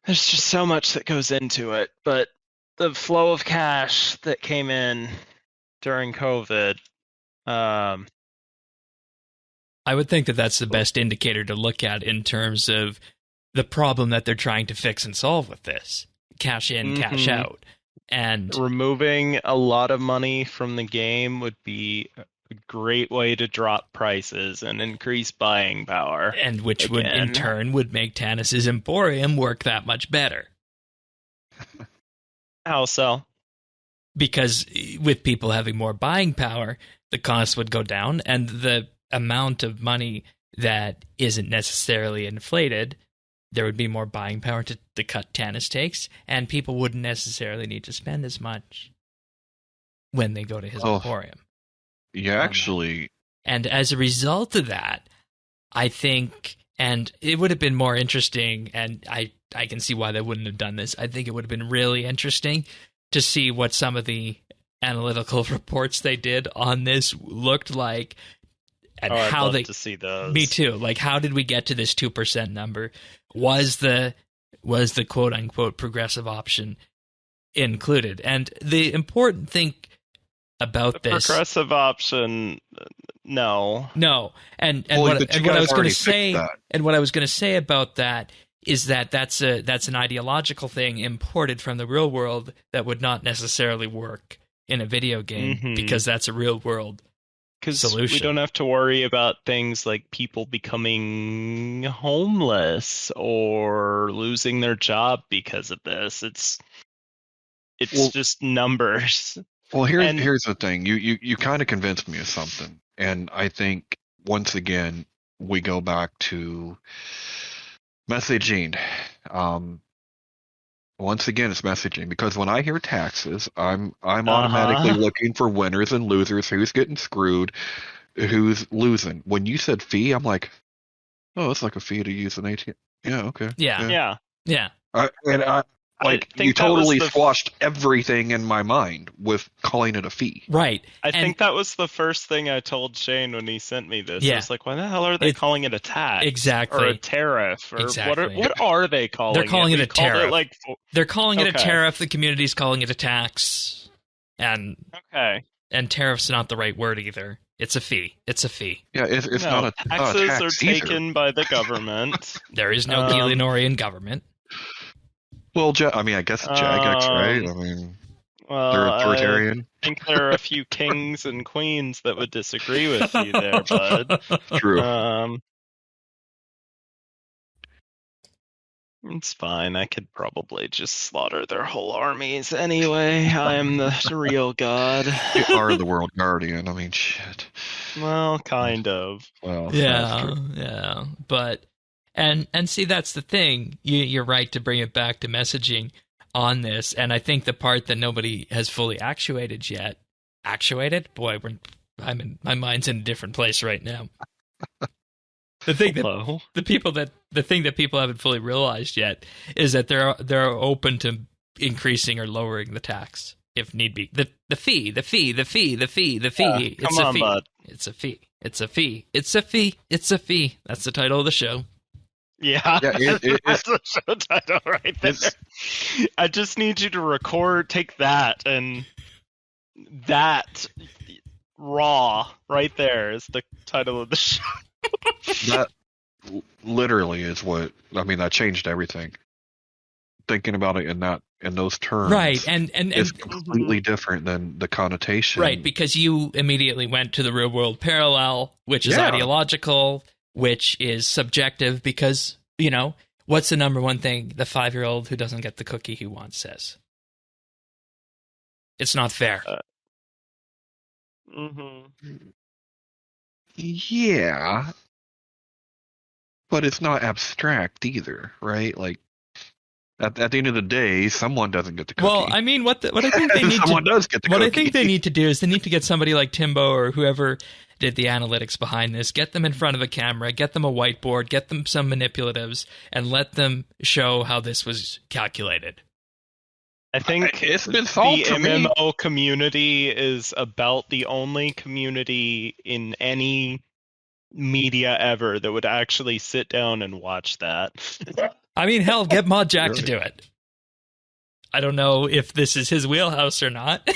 there's just so much that goes into it. But the flow of cash that came in during COVID, I would think that that's the best indicator to look at in terms of the problem that they're trying to fix and solve with this. Cash in, cash out. And removing a lot of money from the game would be a great way to drop prices and increase buying power. And which would in turn would make Tannis's Emporium work that much better. How so? Because with people having more buying power, the cost would go down, and the amount of money that isn't necessarily inflated, there would be more buying power to cut Tannis takes, and people wouldn't necessarily need to spend as much. when they go to his emporium. Yeah, actually. And as a result of that, I think, and it would have been more interesting, and I can see why they wouldn't have done this. I think it would have been really interesting to see what some of the analytical reports they did on this looked like, and how I'd love they to see those. Me too. Like, how did we get to this 2% number? Was the quote unquote progressive option included? And the important thing about the this progressive option, no. And Well, what but you I guys was going already to say, fixed that. and what I was going to say about that is that that's an ideological thing imported from the real world that would not necessarily work in a video game, because that's a real world solution. We don't have to worry about things like people becoming homeless or losing their job because of this. It's just numbers. Well, here's the thing. You kind of convinced me of something, and I think once again we go back to messaging. Once again, it's messaging, because when I hear taxes, I'm automatically looking for winners and losers. Who's getting screwed? Who's losing? When you said fee, I'm like, oh, it's like a fee to use an ATM. Yeah, okay. Yeah. You totally squashed everything in my mind with calling it a fee. Right. I think that was the first thing I told Shane when he sent me this. I was like, why the hell are they calling it a tax? Exactly. Or a tariff? Or exactly. What are they calling it? They're calling it a tariff. They're calling it a Okay. tariff. The community's calling it a tax. And tariff's not the right word either. It's a fee. It's a fee. Yeah, it's not a tax. Taxes are taken by the government. There is no Gileonorian government. Well, I guess Jagex, right? I mean, they're authoritarian. I think there are a few kings and queens that would disagree with you there, bud. True. It's fine. I could probably just slaughter their whole armies anyway. I'm the real god. You are the world guardian. I mean, shit. Well, kind of. Well, yeah. But and see, that's the thing. You're right to bring it back to messaging on this, and I think the part that nobody has fully actuated yet. Actuated? Boy, my mind's in a different place right now. The thing that people haven't fully realized yet is that they're open to increasing or lowering the tax if need be. The fee. Come It's on, a fee. bud. It's a fee. It's a fee. It's a fee. It's a fee. That's the title of the show. Yeah, that's the show title right there. I just need you to take that, and that raw right there is the title of the show. That literally is that changed everything. Thinking about it in those terms, right? And it's completely different than the connotation, right? Because you immediately went to the real world parallel, which is ideological, which is subjective. Because what's the number one thing the 5-year-old who doesn't get the cookie he wants says? It's not fair. Yeah, but it's not abstract either, right? Like at the end of the day, someone doesn't get the cookie. Well, I mean, what I think they need someone does get the cookie. What I think they need to do is they need to get somebody like Timbo or whoever did the analytics behind this, get them in front of a camera, get them a whiteboard, get them some manipulatives, and let them show how this was calculated. I think it's been solved the for me. MMO community is about the only community in any media ever that would actually sit down and watch that. I mean, hell, get Mod Jack to do it. I don't know if this is his wheelhouse or not.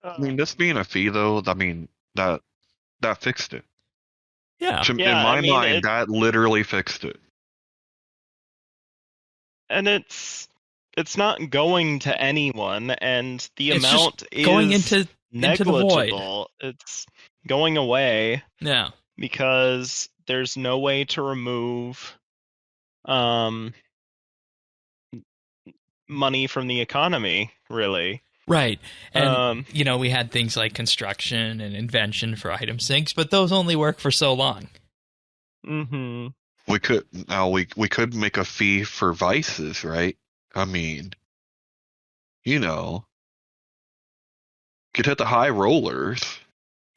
I mean, this being a fee, though, I mean, that fixed it. Yeah. In my mind, that literally fixed it. And it's not going to anyone, and the It's amount just is going into the void. It's going away. Yeah. Because there's no way to remove money from the economy, really. Right. And, we had things like construction and invention for item sinks, but those only work for so long. Mm-hmm. We could make a fee for vices, right? I mean, could hit the high rollers.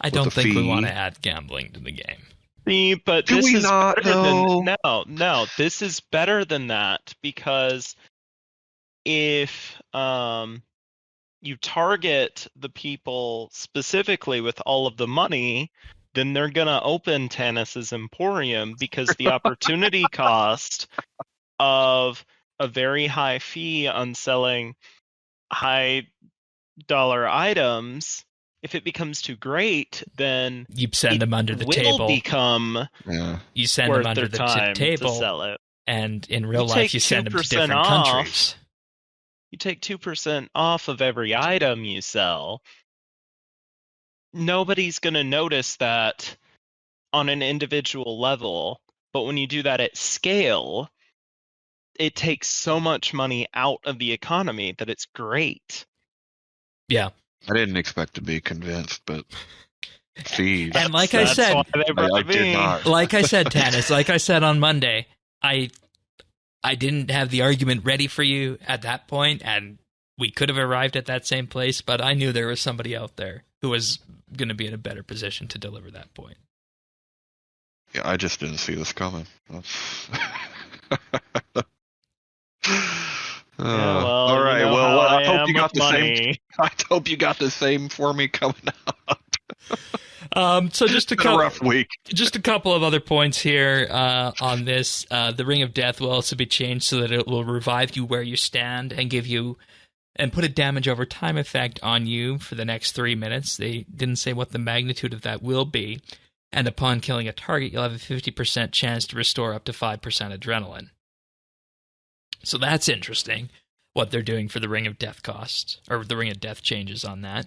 I don't think we want to add gambling to the game. See, but Do this we is not, better though? than no. This is better than that because if you target the people specifically with all of the money, then they're gonna open Tanis's Emporium because the opportunity cost of a very high fee on selling high dollar items, if it becomes too great, then You send them under the will table. become You send worth them under their the time to table, sell it. and in real You life, take you send them to 2% different off. countries. You take 2% off of every item you sell. Nobody's going to notice that on an individual level, but when you do that at scale, it takes so much money out of the economy that it's great. Yeah. I didn't expect to be convinced, but fees. And like I said, why they brought I did me. not. like I said, Tanis, like I said on Monday, I didn't have the argument ready for you at that point, and we could have arrived at that same place, but I knew there was somebody out there who was going to be in a better position to deliver that point. Yeah, I just didn't see this coming. Well, all right. you know Well, how I hope you am got with the same. money. I hope you got the same for me coming up. So just It's been a rough week. Just a couple of other points here on this. The Ring of Death will also be changed so that it will revive you where you stand and give you and put a damage over time effect on you for the next 3 minutes. They didn't say what the magnitude of that will be. And upon killing a target, you'll have a 50% chance to restore up to 5% adrenaline. So that's interesting, what they're doing for the Ring of Death costs, or the Ring of Death changes on that.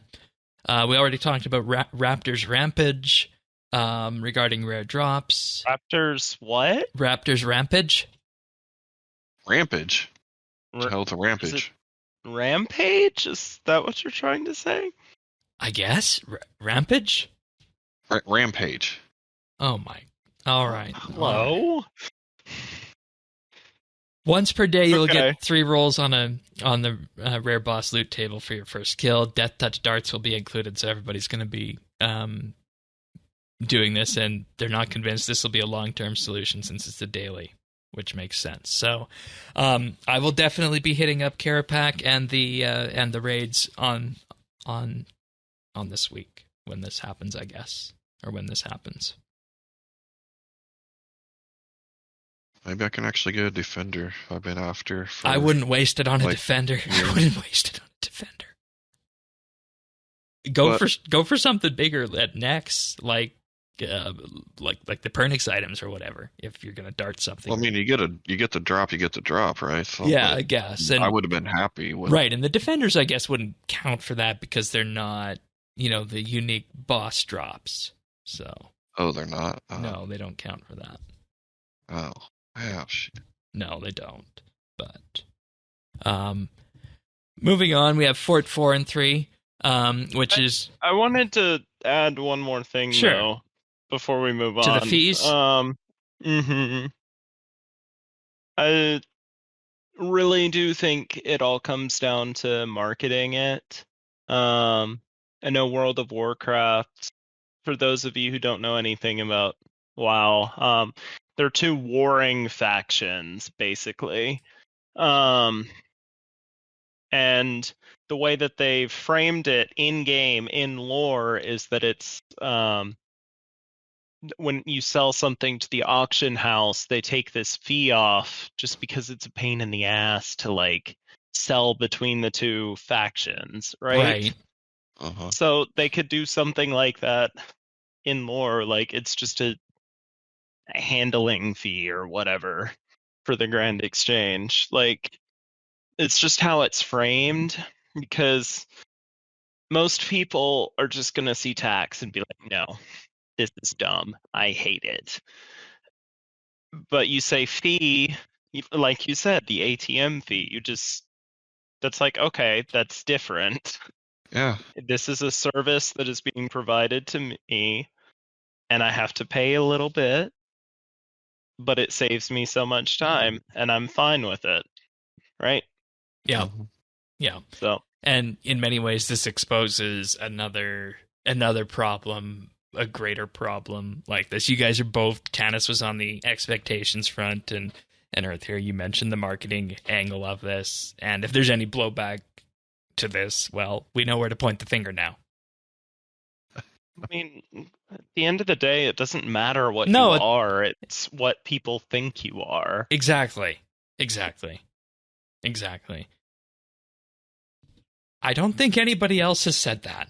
We already talked about Raptor's Rampage regarding rare drops. Raptors what? Raptor's Rampage? Rampage? What the hell's a rampage? Rampage? Is that what you're trying to say? I guess. Rampage? Rampage. Oh my. All right. Hello? Once per day, you'll get 3 rolls on the rare boss loot table for your first kill. Death Touch darts will be included, so everybody's going to be doing this, and they're not convinced this will be a long-term solution since it's a daily, which makes sense. So, I will definitely be hitting up Carapac and the raids on this week when this happens, I guess, or when this happens. Maybe I can actually get a defender if I've been after. I wouldn't waste it on a defender. I wouldn't waste it on a defender. Go for something bigger at next, like the Pernix items or whatever. If you're gonna dart something, well, I mean, you get the drop, right? So, yeah, I guess. And I would have been happy with right. And the defenders, I guess, wouldn't count for that because they're not, the unique boss drops. So. Oh, they're not. No, they don't count for that. Oh. Oh, shit. No, they don't. But moving on, we have Fort Forinthry, which is. I wanted to add one more thing though before we move on to the fees. I really do think it all comes down to marketing it. I know World of Warcraft. For those of you who don't know anything about WoW, they're 2 warring factions, basically. And the way that they've framed it in-game, in lore, is that it's when you sell something to the auction house, they take this fee off just because it's a pain in the ass to, sell between the 2 factions, right? Right. Uh-huh. So they could do something like that in lore, it's just a handling fee or whatever for the Grand Exchange. It's just how it's framed, because most people are just going to see tax and be like, no, this is dumb. I hate it. But you say fee, like you said, the ATM fee, that's okay, that's different. Yeah. This is a service that is being provided to me, and I have to pay a little bit, but it saves me so much time, and I'm fine with it, right? Yeah. Mhm. Yeah. So And in many ways, this exposes another problem, a greater problem like this. You guys are both, Tanis was on the expectations front, and Earth here, you mentioned the marketing angle of this. And if there's any blowback to this, well, we know where to point the finger now. I mean, at the end of the day, it doesn't matter what you are. It's what people think you are. Exactly. I don't think anybody else has said that.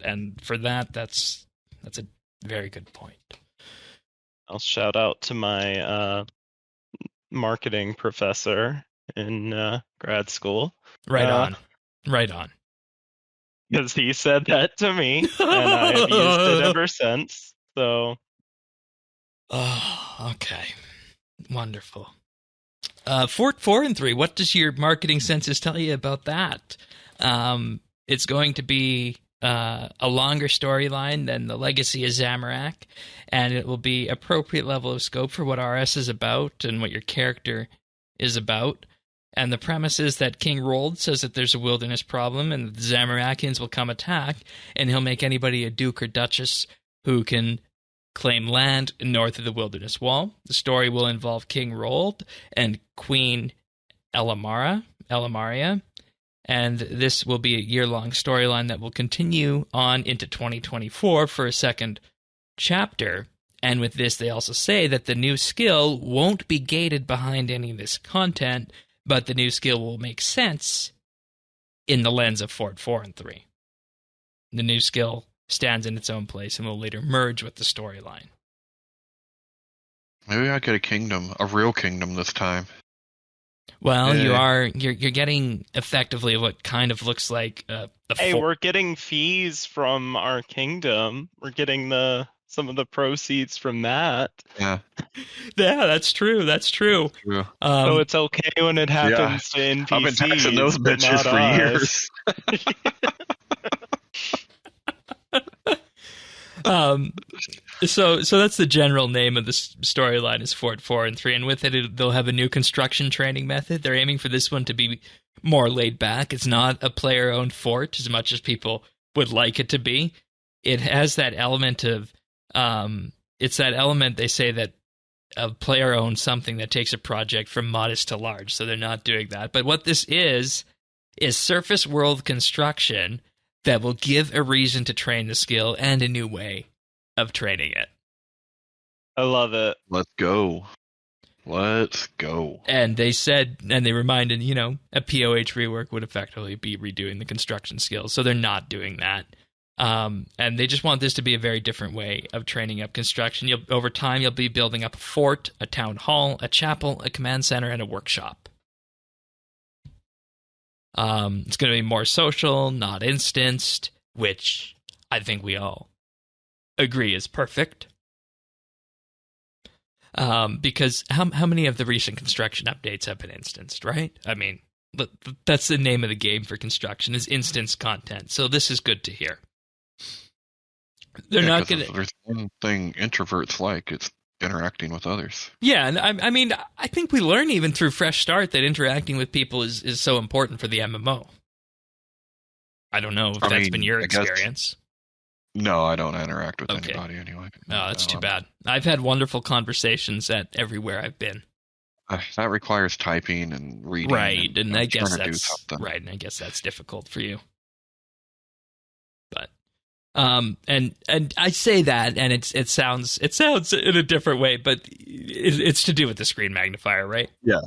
And for that, that's a very good point. I'll shout out to my marketing professor in grad school. Right on. Because he said that to me, and I've used it ever since. So. Oh, okay. Wonderful. Forinthry, what does your marketing senses tell you about that? It's going to be a longer storyline than the Legacy of Zamorak, and it will be appropriate level of scope for what RS is about and what your character is about. And the premise is that King Rold says that there's a wilderness problem and the Zamorakians will come attack, and he'll make anybody a duke or duchess who can claim land north of the wilderness wall. The story will involve King Rold and Queen Elamaria, and this will be a year-long storyline that will continue on into 2024 for a second chapter. And with this, they also say that the new skill won't be gated behind any of this content, but the new skill will make sense in the lens of Fort 4 and 3. The new skill stands in its own place and will later merge with the storyline. Maybe I get a real kingdom this time. Well, you're getting effectively what kind of looks like we're getting fees from our kingdom. We're getting some of the proceeds from that. Yeah. Yeah, that's true. True. So it's okay when it happens to NPCs. I've been taxing those bitches for years. So that's the general name of the storyline is Fort 4 and 3, and with it, they'll have a new construction training method. They're aiming for this one to be more laid back. It's not a player-owned fort as much as people would like it to be. It has that element of it's that element, they say, that a player owns something that takes a project from modest to large, so they're not doing that. But what this is surface world construction that will give a reason to train the skill and a new way of training it. I love it. Let's go. And they said, and they reminded, a POH rework would effectively be redoing the construction skills, so they're not doing that. And they just want this to be a very different way of training up construction. Over time, you'll be building up a fort, a town hall, a chapel, a command center, and a workshop. It's going to be more social, not instanced, which I think we all agree is perfect. Because how many of the recent construction updates have been instanced, right? I mean, that's the name of the game for construction, is instance content. So this is good to hear. They're not going to... There's one thing introverts like, it's interacting with others. Yeah, and I mean, I think we learn even through Fresh Start that interacting with people is so important for the MMO. I don't know if that's been your experience. No, I don't interact with anybody anyway. Oh, that's too bad. I've had wonderful conversations at everywhere I've been. That requires typing and reading. Right, and I guess that's difficult for you. But and I say that, and it sounds in a different way, but it's to do with the screen magnifier, right? Yeah.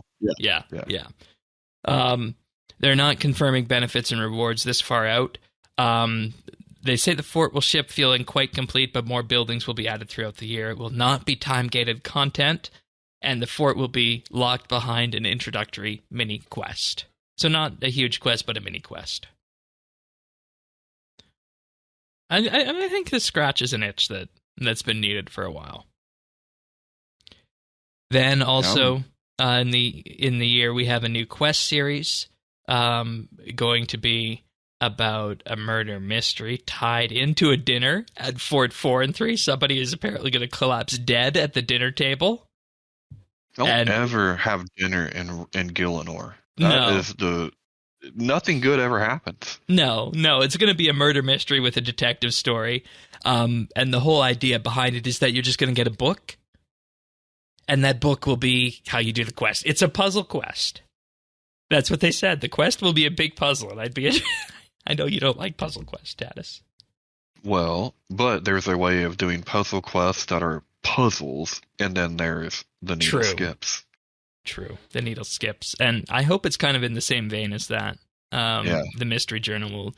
They're not confirming benefits and rewards this far out. They say the fort will ship feeling quite complete, but more buildings will be added throughout the year. It will not be time-gated content, and the fort will be locked behind an introductory mini-quest. So not a huge quest, but a mini-quest. I think this scratches an itch that's been needed for a while. Then also, in the year, we have a new quest series going to be about a murder mystery tied into a dinner at Fort 4 and 3. Somebody is apparently going to collapse dead at the dinner table. Don't ever have dinner in Gillinor. Nothing good ever happens. No, it's going to be a murder mystery with a detective story. And the whole idea behind it is that you're just going to get a book. And that book will be how you do the quest. It's a puzzle quest. That's what they said. The quest will be a big puzzle. And I know you don't like puzzle quest status. Well, but there's a way of doing puzzle quests that are puzzles, and then there's the needle skips. True, the needle skips. And I hope it's kind of in the same vein as that. The Mystery Journal will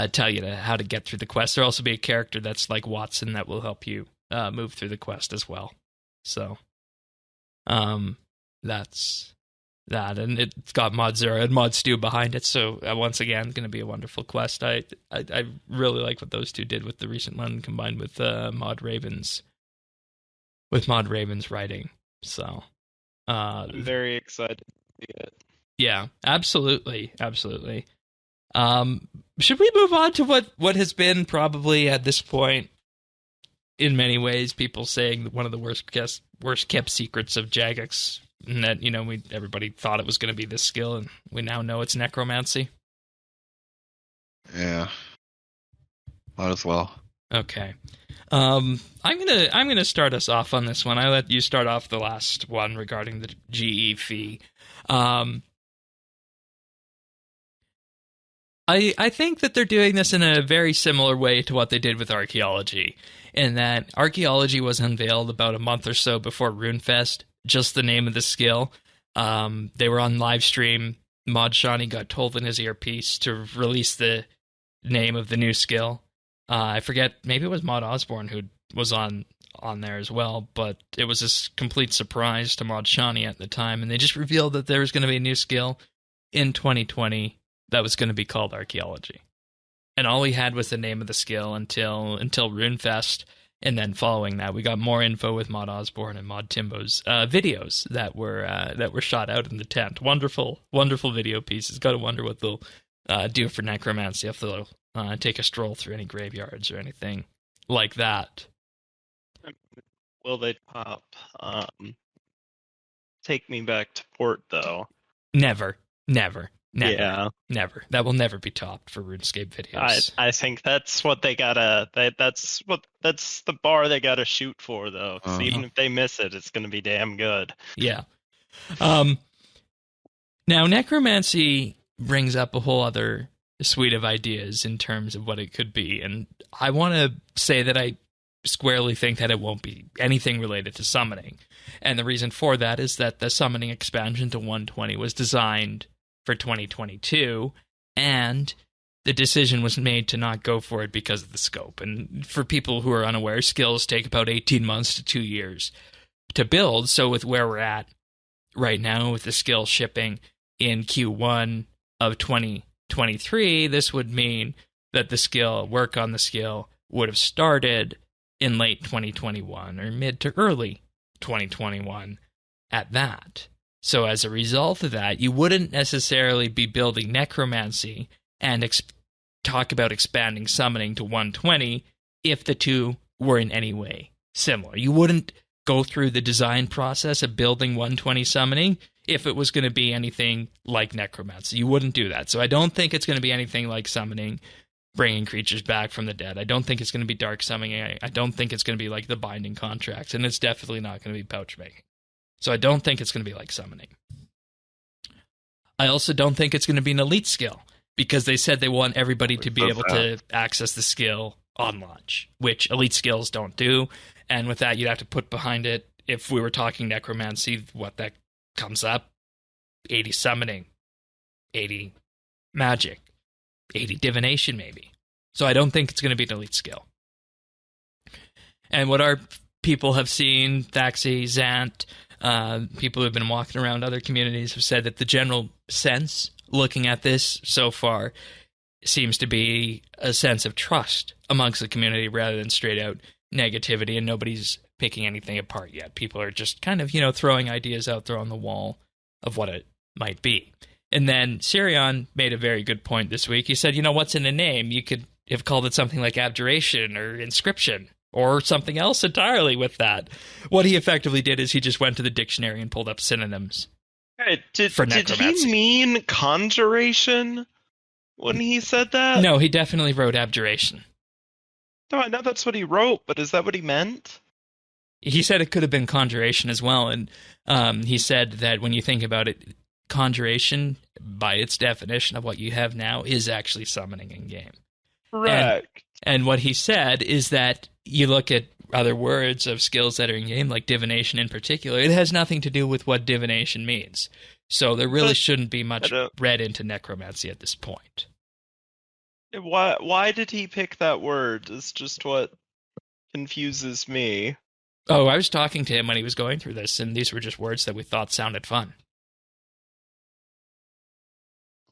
tell you how to get through the quest. There'll also be a character that's like Watson that will help you move through the quest as well. So that's that. And it's got Mod Zero and Mod Stu behind it. So once again, going to be a wonderful quest. I really like what those two did with the recent one combined with Mod Raven's writing. So I'm very excited to see it. Yeah, absolutely. Should we move on to what has been probably at this point, in many ways, people saying one of the worst kept secrets of Jagex, and that everybody thought it was going to be this skill, and we now know it's Necromancy. Yeah, might as well. Okay. I'm gonna start us off on this one. I let you start off the last one regarding the GE fee. I think that they're doing this in a very similar way to what they did with archaeology, in that archaeology was unveiled about a month or so before RuneFest, just the name of the skill. They were on live stream. Mod Shawnee got told in his earpiece to release the name of the new skill. I forget, maybe it was Mod Osborne who was on there as well, but it was a complete surprise to Mod Shawnee at the time, and they just revealed that there was going to be a new skill in 2020 that was going to be called Archaeology. And all we had was the name of the skill until RuneFest, and then following that, we got more info with Mod Osborne and Mod Timbo's videos that were shot out in the tent. Wonderful, wonderful video pieces. Got to wonder what they'll do for Necromancy, if they'll take a stroll through any graveyards or anything like that. Will they pop Take Me Back to Port, though? Never. Yeah. Never. That will never be topped for RuneScape videos. I think that's what they gotta. That's the bar they gotta shoot for, though. 'Cause even if they miss it, it's gonna be damn good. Yeah. Now, Necromancy brings up a whole other suite of ideas in terms of what it could be, and I want to say that I squarely think that it won't be anything related to summoning. And the reason for that is that the summoning expansion to 120 was designed for 2022, and the decision was made to not go for it because of the scope. And for people who are unaware, skills take about 18 months to 2 years to build. So with where we're at right now with the skill shipping in Q1 of 2023, this would mean that the work on the skill would have started in late 2021 or mid to early 2021 at that. So as a result of that, you wouldn't necessarily be building Necromancy and talk about expanding summoning to 120 if the two were in any way similar. You wouldn't go through the design process of building 120 summoning if it was going to be anything like Necromancy. You wouldn't do that. So I don't think it's going to be anything like summoning, bringing creatures back from the dead. I don't think it's going to be dark summoning. I don't think it's going to be like the binding contracts, and it's definitely not going to be pouch making. So I don't think it's going to be like summoning. I also don't think it's going to be an elite skill, because they said they want everybody to be able to access the skill on launch, which elite skills don't do. And with that, you'd have to put behind it, if we were talking Necromancy, what that comes up, 80 summoning, 80 magic, 80 divination maybe. So I don't think it's going to be an elite skill. And what our people have seen, Thaxi, Zant, people who have been walking around other communities have said that the general sense looking at this so far seems to be a sense of trust amongst the community rather than straight out negativity, and nobody's picking anything apart yet. People are just kind of, throwing ideas out there on the wall of what it might be. And then Sirion made a very good point this week. He said, what's in a name? You could have called it something like abjuration or inscription or something else entirely with that. What he effectively did is he just went to the dictionary and pulled up synonyms Right. for Did necromancy. he mean conjuration when he said that? No, he definitely wrote abjuration. No, I know that's what he wrote, but is that what he meant? He said it could have been conjuration as well, and he said that when you think about it, conjuration, by its definition of what you have now, is actually summoning in game. Correct. And what he said is that you look at other words of skills that are in game, like divination in particular, it has nothing to do with what divination means. So there really shouldn't be much read into necromancy at this point. Why did he pick that word? It's just what confuses me. Oh, I was talking to him when he was going through this, and these were just words that we thought sounded fun.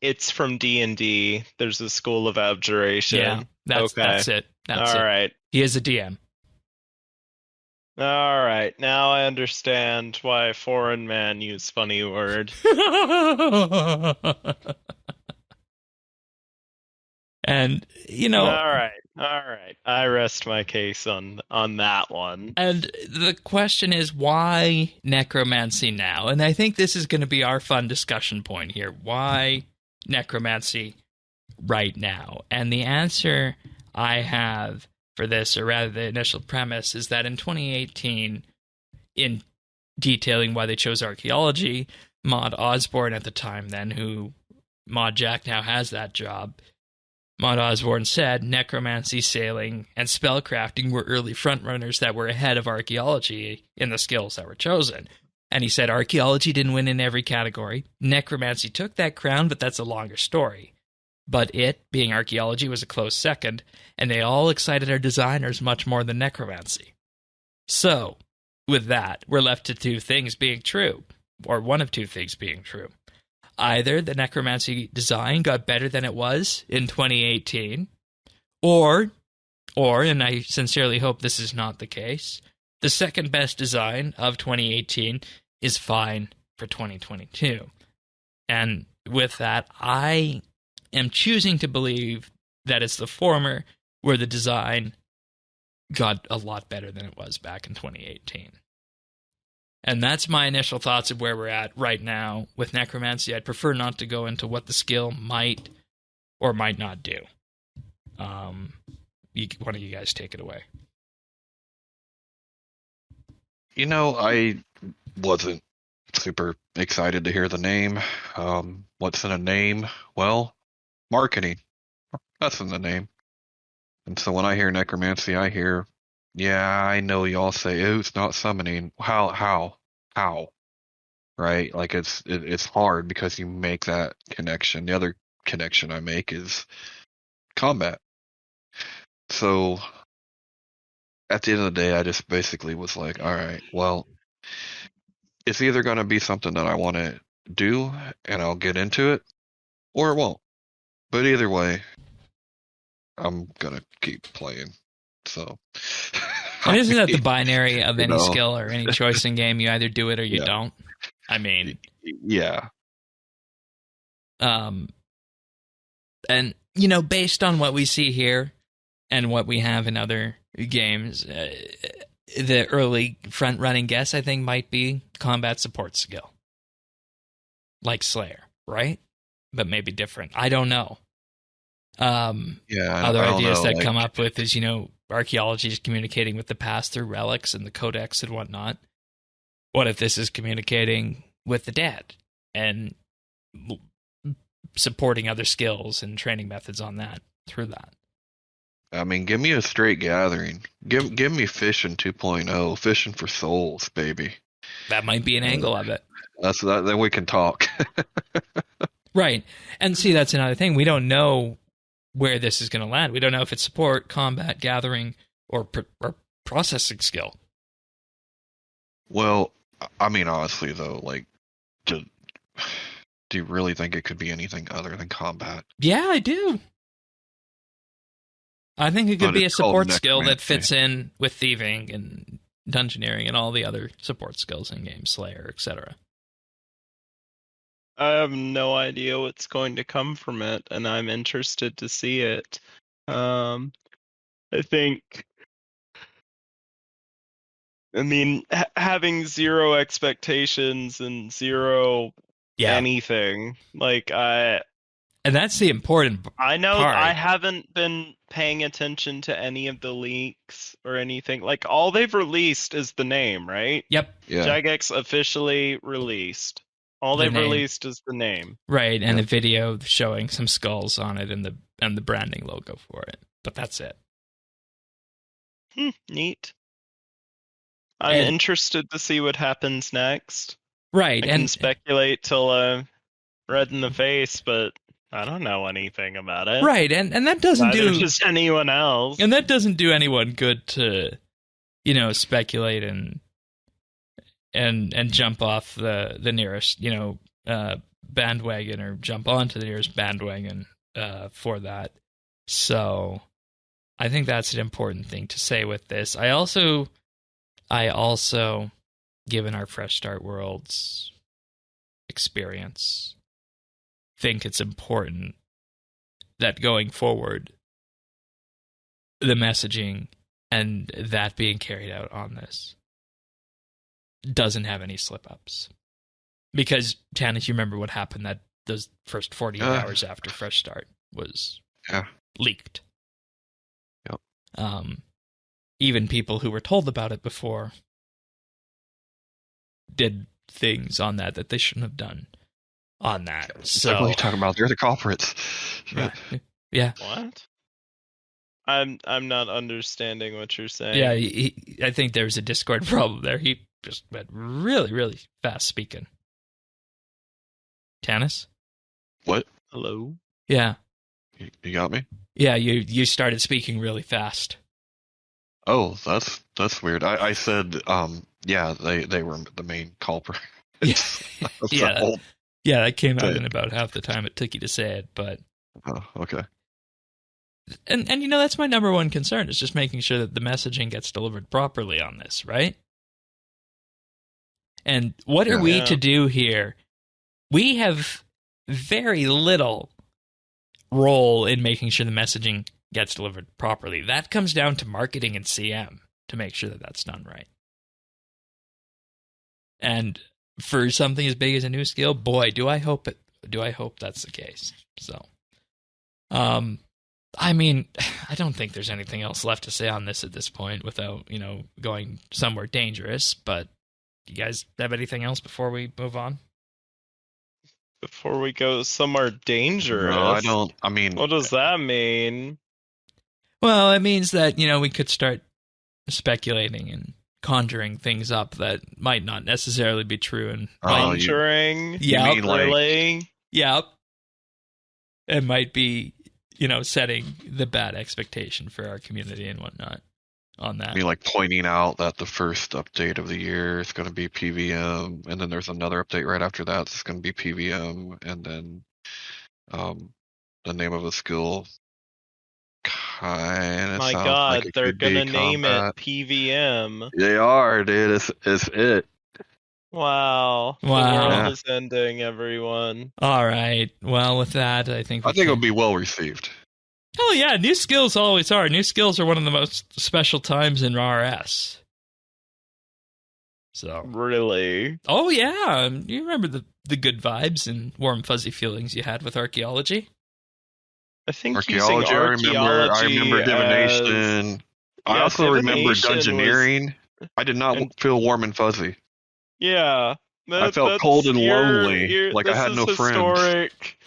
It's from D&D. There's a school of abjuration. Yeah, that's it. That's All it. right. He is a DM. All right. Now I understand why foreign man use funny word. And, you know... All right. I rest my case on that one. And the question is, why necromancy now? And I think this is going to be our fun discussion point here. Why necromancy right now? And the answer I have for this, or rather the initial premise, is that in 2018, in detailing why they chose archaeology, Mod Osborne at the time then, who Mod Jack now has that job, Mod Osborne said necromancy, sailing, and spellcrafting were early frontrunners that were ahead of archaeology in the skills that were chosen. And he said archaeology didn't win in every category. Necromancy took that crown, but that's a longer story. But it, being archaeology, was a close second, and they all excited our designers much more than necromancy. So, with that, we're left to two things being true, or one of two things being true. Either the necromancy design got better than it was in 2018, or, and I sincerely hope this is not the case, the second best design of 2018 is fine for 2022. And with that, I am choosing to believe that it's the former, where the design got a lot better than it was back in 2018. And that's my initial thoughts of where we're at right now with necromancy. I'd prefer not to go into what the skill might or might not do. One of you guys take it away. You know, I wasn't super excited to hear the name. What's in a name? Well, marketing. That's in the name. And so when I hear necromancy, I hear, yeah, I know y'all say, oh, it's not summoning. How? Right? Like it's hard because you make that connection. The other connection I make is combat. So at the end of the day, I just basically was like, all right, well, it's either going to be something that I want to do and I'll get into it, or it won't. But either way, I'm going to keep playing. So. And isn't that the binary of any skill or any choice in game? You either do it or you don't. I mean, yeah. And based on what we see here and what we have in other games, the early front-running guess I think might be combat support skill, like Slayer, right? But maybe different. I don't know. Other ideas that come up with is archaeology is communicating with the past through relics and the codex and whatnot. What if this is communicating with the dead and supporting other skills and training methods on that through that? I mean, give me a straight gathering. Give me fishing 2.0, fishing for souls, baby. That might be an angle of it. Then we can talk. Right. And see, that's another thing. We don't know where this is going to land. We don't know if it's support, combat, gathering, or processing skill. Well, I mean, honestly, though, do you really think it could be anything other than combat? Yeah, I do. I think it could be a support skill that fits in with thieving and dungeoneering and all the other support skills in game, Slayer, etc. I have no idea what's going to come from it, and I'm interested to see it. I think, having zero expectations and zero anything. Like and that's the important I know part. I haven't been paying attention to any of the leaks or anything. Like all they've released is the name, right? Yep. Yeah. Jagex officially released. All The they've name. released is the name. Right, and Yeah. a video showing some skulls on it and the branding logo for it. But that's it. Neat. I'm And- interested to see what happens next. Right, I can and speculate till I'm red in the face, but I don't know anything about it. right, and that doesn't Neither do does anyone else. and that doesn't do anyone good to, speculate and jump off the nearest, bandwagon or jump onto the nearest bandwagon for that. So I think that's an important thing to say with this. I also, given our Fresh Start Worlds experience, think it's important that going forward, the messaging and that being carried out on this doesn't have any slip-ups. Because, Tannis, you remember what happened that those first 48 hours after Fresh Start was leaked. Yep. Even people who were told about it before did things on that they shouldn't have done on that. So what are you talking about? They're the culprits. Yeah. What? I'm not understanding what you're saying. Yeah, I think there's a Discord problem there. He just went really, really fast speaking. Tannis? What? Hello? Yeah. You got me? Yeah, you started speaking really fast. Oh, that's weird. I said, they were the main culprit. Yeah. Yeah, that came out in about half the time it took you to say it, but... Oh, okay. And that's my number one concern, is just making sure that the messaging gets delivered properly on this, right? And what are we to do here? We have very little role in making sure the messaging gets delivered properly. That comes down to marketing and CM to make sure that that's done right. And for something as big as a new skill, boy, do I hope that's the case. So, I mean, I don't think there's anything else left to say on this at this point without, going somewhere dangerous. But you guys have anything else before we move on? Before we go somewhere dangerous? No, I don't. I mean... What does that mean? Well, it means that, we could start speculating and conjuring things up that might not necessarily be true. And conjuring? Yeah, really? Yep. It might be, setting the bad expectation for our community and whatnot on that. I mean, like pointing out that the first update of the year is going to be PVM, and then there's another update right after that that's going to be PVM, and then the name of the skill kind of My sounds God, like it they're could be gonna name combat. it PVM. They are, dude. It's it. Wow. The Wow. world is ending, everyone. All right. Well, with that, I think it'll be well received. Oh yeah, new skills always are. New skills are one of the most special times in RS. So Really? Oh yeah, you remember the good vibes and warm fuzzy feelings you had with archaeology? I think Archaeology, I remember divination. I also remember dungeoneering. I did not feel warm and fuzzy. Yeah. I felt cold and lonely, like I had no friends. Historic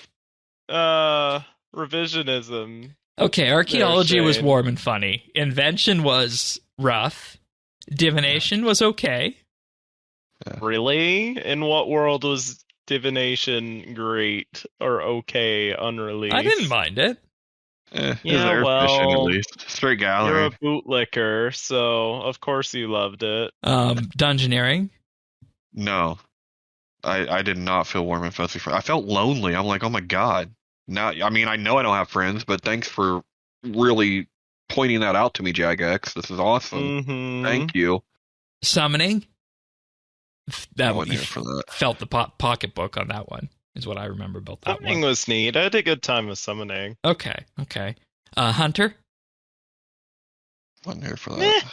revisionism. Okay, archaeology was warm and funny. Invention was rough. Divination was okay. Yeah. Really? In what world was divination great or okay unreleased? I didn't mind it. Yeah, well, at least. Straight gallery. You're a bootlicker, so of course you loved it. Dungeoneering? No. I did not feel warm and fuzzy. I felt lonely. I'm like, oh my God. Now, I mean, I know I don't have friends, but thanks for really pointing that out to me, Jagex. This is awesome. Mm-hmm. Thank you. Summoning? That one, for that. Felt the pocketbook on that one, is what I remember about that Summoning one. was neat. I had a good time with summoning. Okay. Hunter? Wasn't here for that.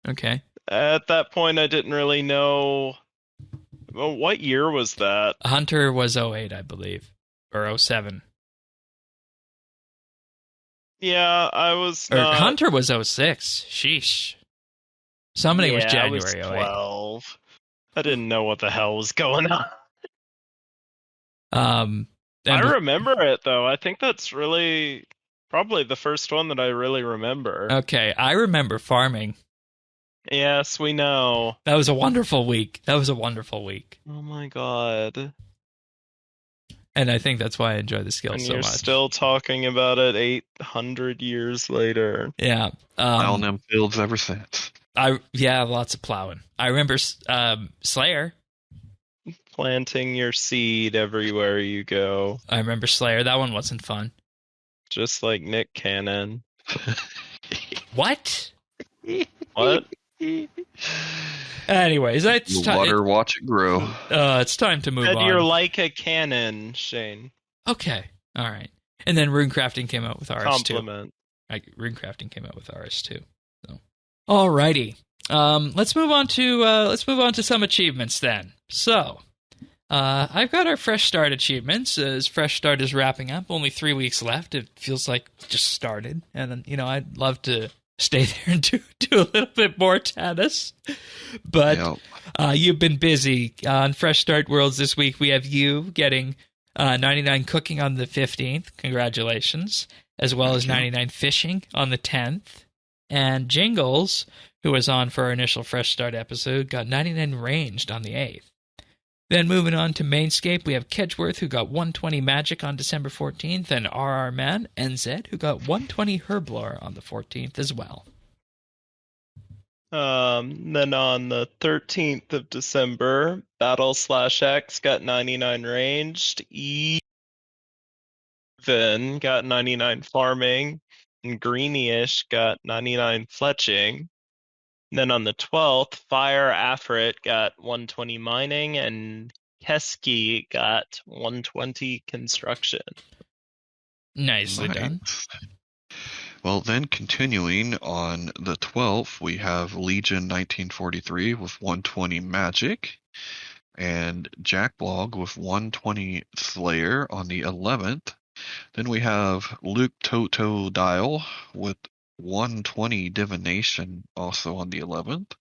Okay. At that point, I didn't really know Well, what year was that? Hunter was 08, I believe, or 07. Yeah, I was Or not. Hunter was 06. Sheesh. Summoning was I was January 08. 12. I didn't know what the hell was going on. I remember it, though. I think that's really probably the first one that I really remember. Okay, I remember farming. Yes, we know. That was a wonderful week. Oh my god. And I think that's why I enjoy the skill and so you're much. Still talking about it 800 years later. Yeah. Plowing them fields ever since. Lots of plowing. I remember Slayer. Planting your seed everywhere you go. I remember Slayer. That one wasn't fun. Just like Nick Cannon. What? What? Anyways, that's water, watch it grow. It's time to move on. You're like a cannon, Shane. Okay, all right. And then Runecrafting came out with RS2. Compliment. Runecrafting came out with RS2. So, alrighty. Let's move on to some achievements then. So, I've got our Fresh Start achievements. As Fresh Start is wrapping up, only 3 weeks left. It feels like it just started, and I'd love to stay there and do a little bit more tennis. But you've been busy on Fresh Start Worlds this week. We have you getting 99 cooking on the 15th. Congratulations. As well as 99 fishing on the 10th. And Jingles, who was on for our initial Fresh Start episode, got 99 ranged on the 8th. Then moving on to Mainscape, we have Kedgeworth, who got 120 Magic on December 14th, and RR Man, NZ, who got 120 Herblore on the 14th as well. Then on the 13th of December, Battle/X got 99 ranged, Even got 99 farming, and Greenish got 99 fletching. Then on the 12th, Fire Afrit got 120 mining, and Keski got 120 construction. Nicely done. Well, then continuing on the 12th, we have Legion 1943 with 120 magic, and Jackblog with 120 Slayer on the 11th. Then we have Luke Toto Dial with 120 Divination also on the 11th.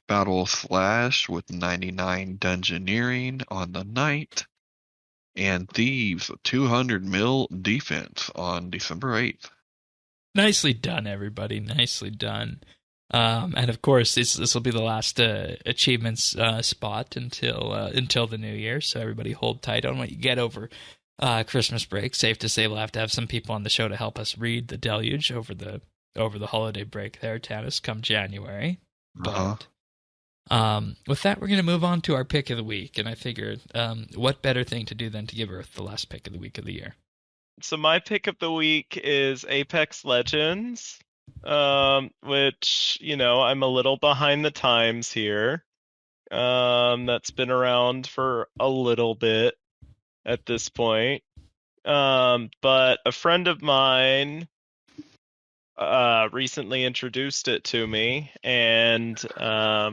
Battle Slash with 99 Dungeoneering on the 9th. And Thieves with 200 mil defense on December 8th. Nicely done, everybody. Nicely done. And of course, this will be the last achievements spot until the new year. So everybody hold tight on what you get over Christmas break. Safe to say we'll have to have some people on the show to help us read the Deluge over the holiday break there, Tanis, come January. But with that, we're going to move on to our pick of the week. And I figured, what better thing to do than to give Earth the last pick of the week of the year? So my pick of the week is Apex Legends, which, I'm a little behind the times here. That's been around for a little bit at this point. But a friend of mine recently introduced it to me, and I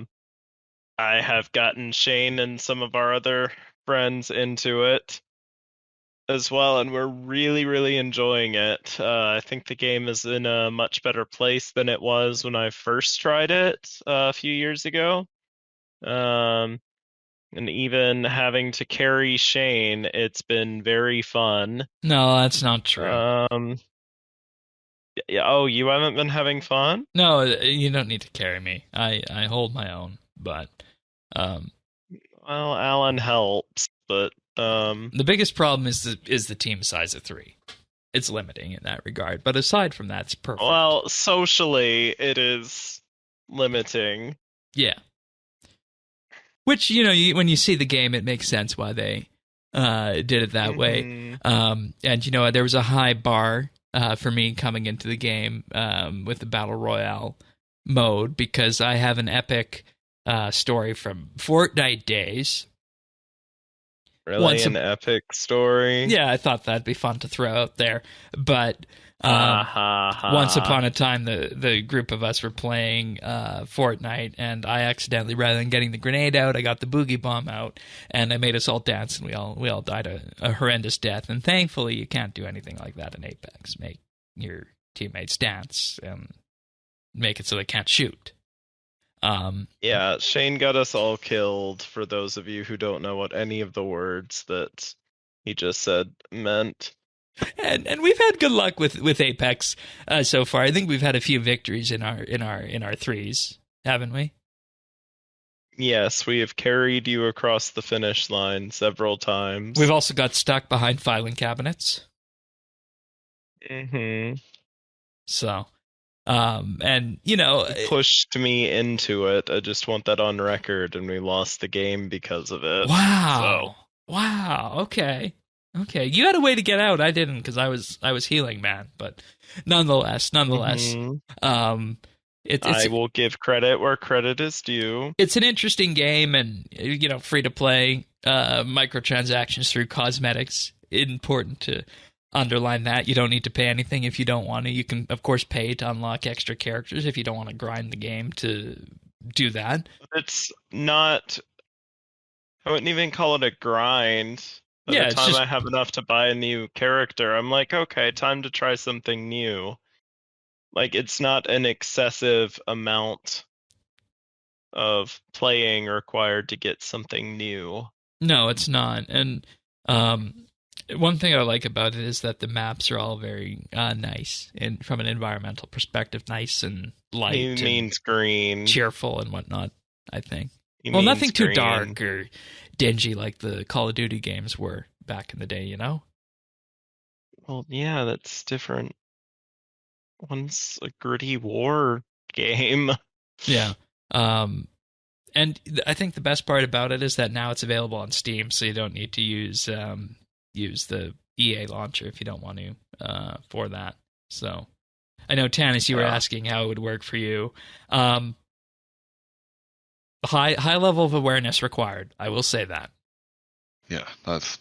have gotten Shane and some of our other friends into it as well, and we're really, really enjoying it. I think the game is in a much better place than it was when I first tried it a few years ago. And even having to carry Shane, it's been very fun. No, that's not true. Oh, you haven't been having fun? No, you don't need to carry me. I hold my own, but well, Alan helps, but the biggest problem is the team size of 3. It's limiting in that regard, but aside from that, it's perfect. Well, socially, it is limiting. Yeah. Which, when you see the game, it makes sense why they did it that way. And, there was a high bar for me coming into the game with the Battle Royale mode, because I have an epic story from Fortnite days Really, an epic story? Yeah, I thought that'd be fun to throw out there. But once upon a time, the group of us were playing Fortnite, and I accidentally, rather than getting the grenade out, I got the boogie bomb out, and I made us all dance, and we all died a horrendous death. And thankfully, you can't do anything like that in Apex. Make your teammates dance and make it so they can't shoot. Yeah, Shane got us all killed, for those of you who don't know what any of the words that he just said meant. And we've had good luck with Apex so far. I think we've had a few victories in our threes, haven't we? Yes, we have carried you across the finish line several times. We've also got stuck behind filing cabinets. Mm-hmm. So, and you know, it pushed me into it. I just want that on record, and we lost the game because of it. Wow. So. Wow. Okay. You had a way to get out. I didn't, because I was healing, man. But nonetheless, mm-hmm. I will give credit where credit is due. It's an interesting game, and free to play, microtransactions through cosmetics. Important to underline that. You don't need to pay anything if you don't want to. You can, of course, pay to unlock extra characters if you don't want to grind the game to do that. It's not. I wouldn't even call it a grind. By the time I have enough to buy a new character, I'm like, okay, time to try something new. Like, it's not an excessive amount of playing required to get something new. No, it's not. And one thing I like about it is that the maps are all very nice, and from an environmental perspective, nice and light. He means green. Cheerful and whatnot, I think. Well, nothing too dark or dingy like the Call of Duty games were back in the day, Well, yeah, that's different. One's a gritty war game. Yeah. And I think the best part about it is that now it's available on Steam, so you don't need to use the EA launcher if you don't want to for that. So I know, Tanis, you were asking how it would work for you. High level of awareness required. I will say that. Yeah, that's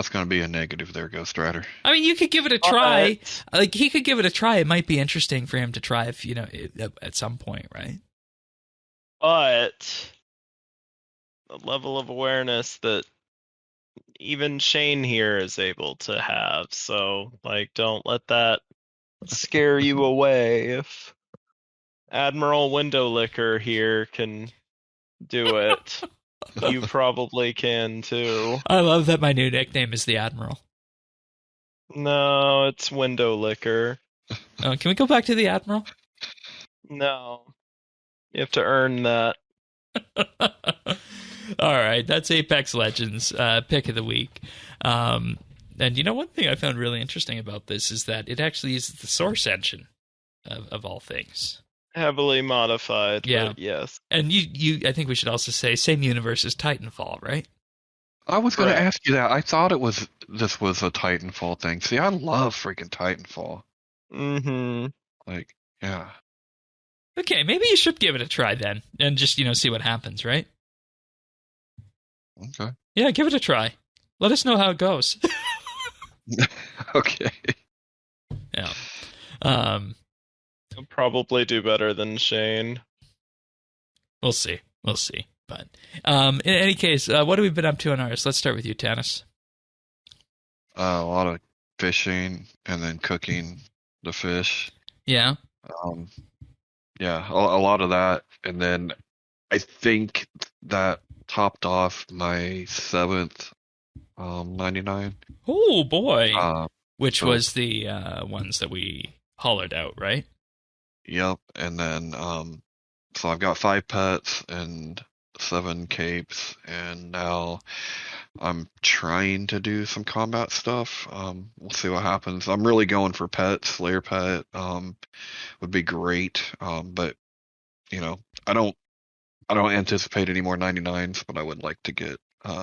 gonna be a negative there, Ghost Rider. I mean, you could give it a try. Like, he could give it a try. It might be interesting for him to try if at some point, right? But the level of awareness that even Shane here is able to have, so don't let that scare you away. If Admiral Windowlicker here can do it, you probably can too. I love that my new nickname is the Admiral. No, it's Windowlicker. Can we go back to the Admiral? No. You have to earn that. All right, that's Apex Legends pick of the week. And one thing I found really interesting about this is that it actually uses the Source engine of all things. Heavily modified, yeah. But yes. And I think we should also say same universe as Titanfall, right? I was going to ask you that. I thought this was a Titanfall thing. See, I love freaking Titanfall. Mm-hmm. Yeah. Okay, maybe you should give it a try then, and just see what happens, right? Okay. Yeah, give it a try. Let us know how it goes. Okay. Yeah. He'll probably do better than Shane. We'll see. But in any case, what have we been up to on ours? Let's start with you, Tanis. A lot of fishing and then cooking the fish. Yeah. Yeah, a lot of that. And then I think that topped off my 7th 99. Oh, boy. Which was the ones that we hollered out, right? Yep. And then, so I've got 5 pets and 7 capes, and now I'm trying to do some combat stuff. We'll see what happens. I'm really going for pets. Slayer pet would be great. But I don't anticipate any more 99s, but I would like to get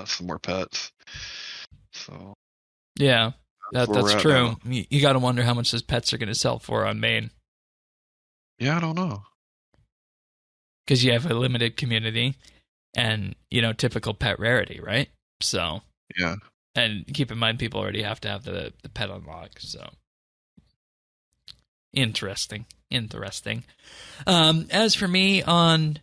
some more pets. So yeah, that's true. You got to wonder how much those pets are going to sell for on main. Yeah, I don't know. Because you have a limited community and, typical pet rarity, right? So Yeah. and keep in mind, people already have to have the pet unlock. So interesting. As for me on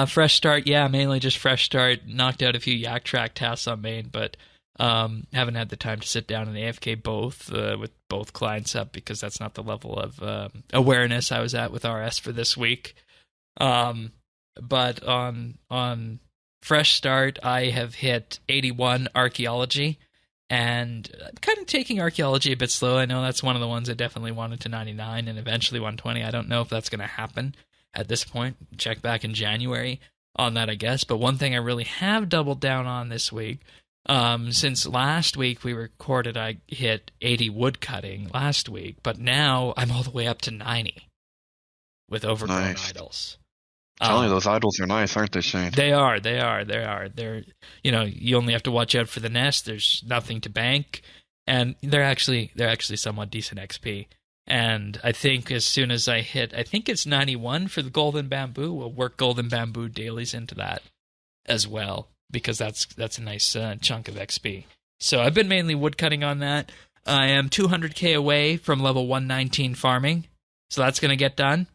fresh start, yeah, mainly just fresh start. Knocked out a few yak track tasks on main, but haven't had the time to sit down and AFK both with both clients up because that's not the level of awareness I was at with RS for this week. But on fresh start, I have hit 81 archaeology. And I'm kind of taking archaeology a bit slow. I know that's one of the ones I definitely wanted to 99 and eventually 120. I don't know if that's going to happen at this point. Check back in January on that, I guess. But one thing I really have doubled down on this week, since last week we recorded, I hit 80 woodcutting last week. But now I'm all the way up to 90 with overgrown idols. Telling you, those idols are nice, aren't they, Shane? They are. They're, you only have to watch out for the nest. There's nothing to bank, and they're actually somewhat decent XP. And I think as soon as I hit, I think it's 91 for the golden bamboo. We'll work golden bamboo dailies into that as well because that's a nice chunk of XP. So I've been mainly woodcutting on that. I am 200k away from level 119 farming, so that's going to get done.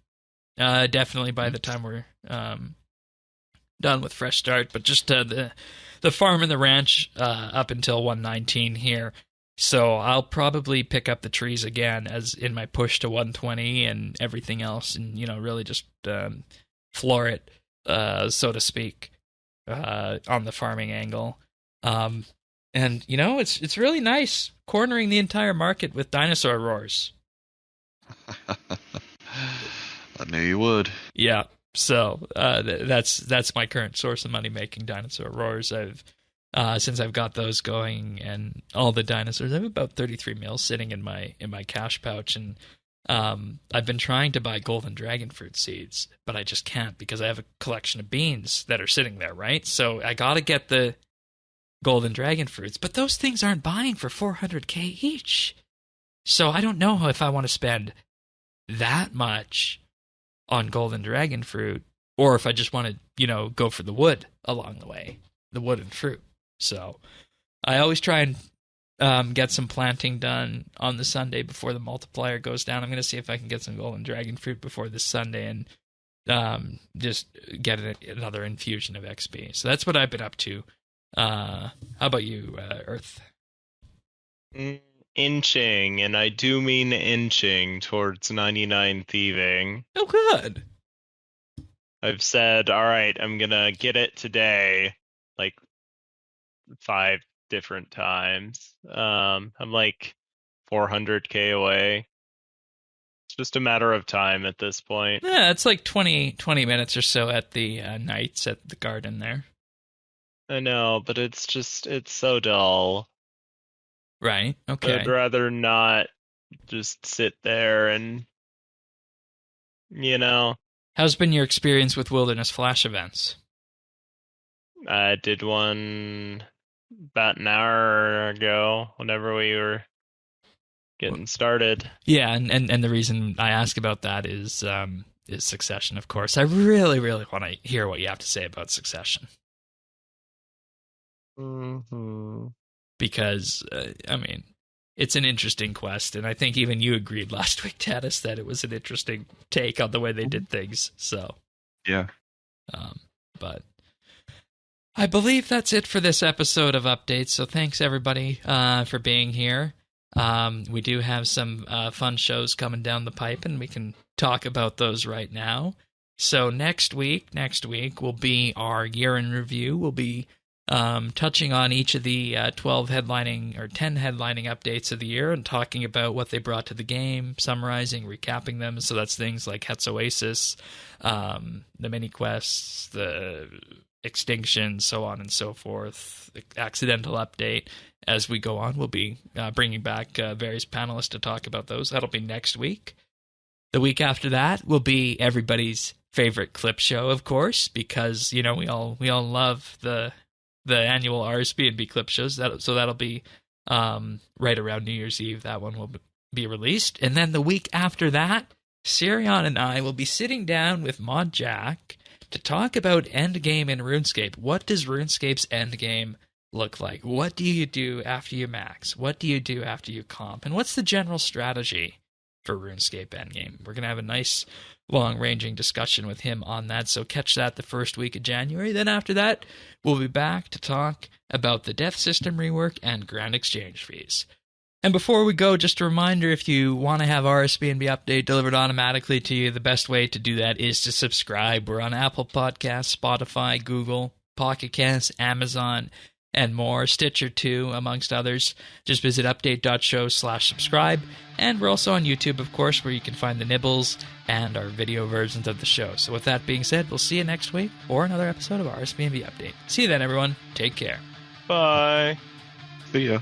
Definitely by the time we're done with fresh start, but just the farm and the ranch up until 119 here. So I'll probably pick up the trees again as in my push to 120 and everything else, and really just floor it, so to speak, on the farming angle. And it's really nice cornering the entire market with dinosaur roars. I knew you would. Yeah, so that's my current source of money making dinosaur roars. I've since I've got those going and all the dinosaurs, I have about 33 mils sitting in my cash pouch, and I've been trying to buy golden dragon fruit seeds, but I just can't because I have a collection of beans that are sitting there, right? So I got to get the golden dragon fruits, but those things aren't buying for 400k each. So I don't know if I want to spend that much on golden dragon fruit, or if I just want to, go for the wood along the way, the wood and fruit. So I always try and get some planting done on the Sunday before the multiplier goes down. I'm going to see if I can get some golden dragon fruit before this Sunday and just get another infusion of XP. So that's what I've been up to. How about you, Earth? Inching, and I do mean inching towards 99 thieving. Oh, good. I've said, all right, I'm going to get it today, like 5 different times. I'm like 400k away. It's just a matter of time at this point. Yeah, it's like 20 minutes or so at the nights at the garden there. I know, but it's so dull. Right, okay. I'd rather not just sit there and, How's been your experience with Wilderness Flash events? I did one about an hour ago, whenever we were getting started. Yeah, and the reason I ask about that is Succession, of course. I really, really want to hear what you have to say about Succession. Mm-hmm. Because, it's an interesting quest, and I think even you agreed last week, Tatis, that it was an interesting take on the way they did things, so. Yeah. But I believe that's it for this episode of Updates, so thanks, everybody, for being here. We do have some fun shows coming down the pipe, and we can talk about those right now. So next week will be our year in review. We'll be touching on each of the 12 headlining or 10 headlining updates of the year and talking about what they brought to the game, summarizing, recapping them. So that's things like Hetz Oasis, the mini quests, the extinction, so on and so forth, the accidental update. As we go on, we'll be bringing back various panelists to talk about those. That'll be next week. The week after that will be everybody's favorite clip show, of course, because we all love the annual RSBANDB clip shows. So that'll be right around New Year's Eve. That one will be released. And then the week after that, Sirion and I will be sitting down with Mod Jack to talk about endgame in RuneScape. What does RuneScape's endgame look like? What do you do after you max? What do you do after you comp? And what's the general strategy for RuneScape Endgame? We're going to have a nice long-ranging discussion with him on that, so catch that the first week of January. Then after that, we'll be back to talk about the death system rework and grand exchange fees. And before we go, just a reminder, if you want to have RSBANDB update delivered automatically to you, the best way to do that is to subscribe. We're on Apple Podcasts, Spotify, Google, Pocket Casts, Amazon, and more, Stitcher too, amongst others. Just visit update.show/subscribe. And we're also on YouTube, of course, where you can find the nibbles and our video versions of the show. So with that being said, we'll see you next week for another episode of RSBANDB Update. See you then, everyone. Take care. Bye. See ya.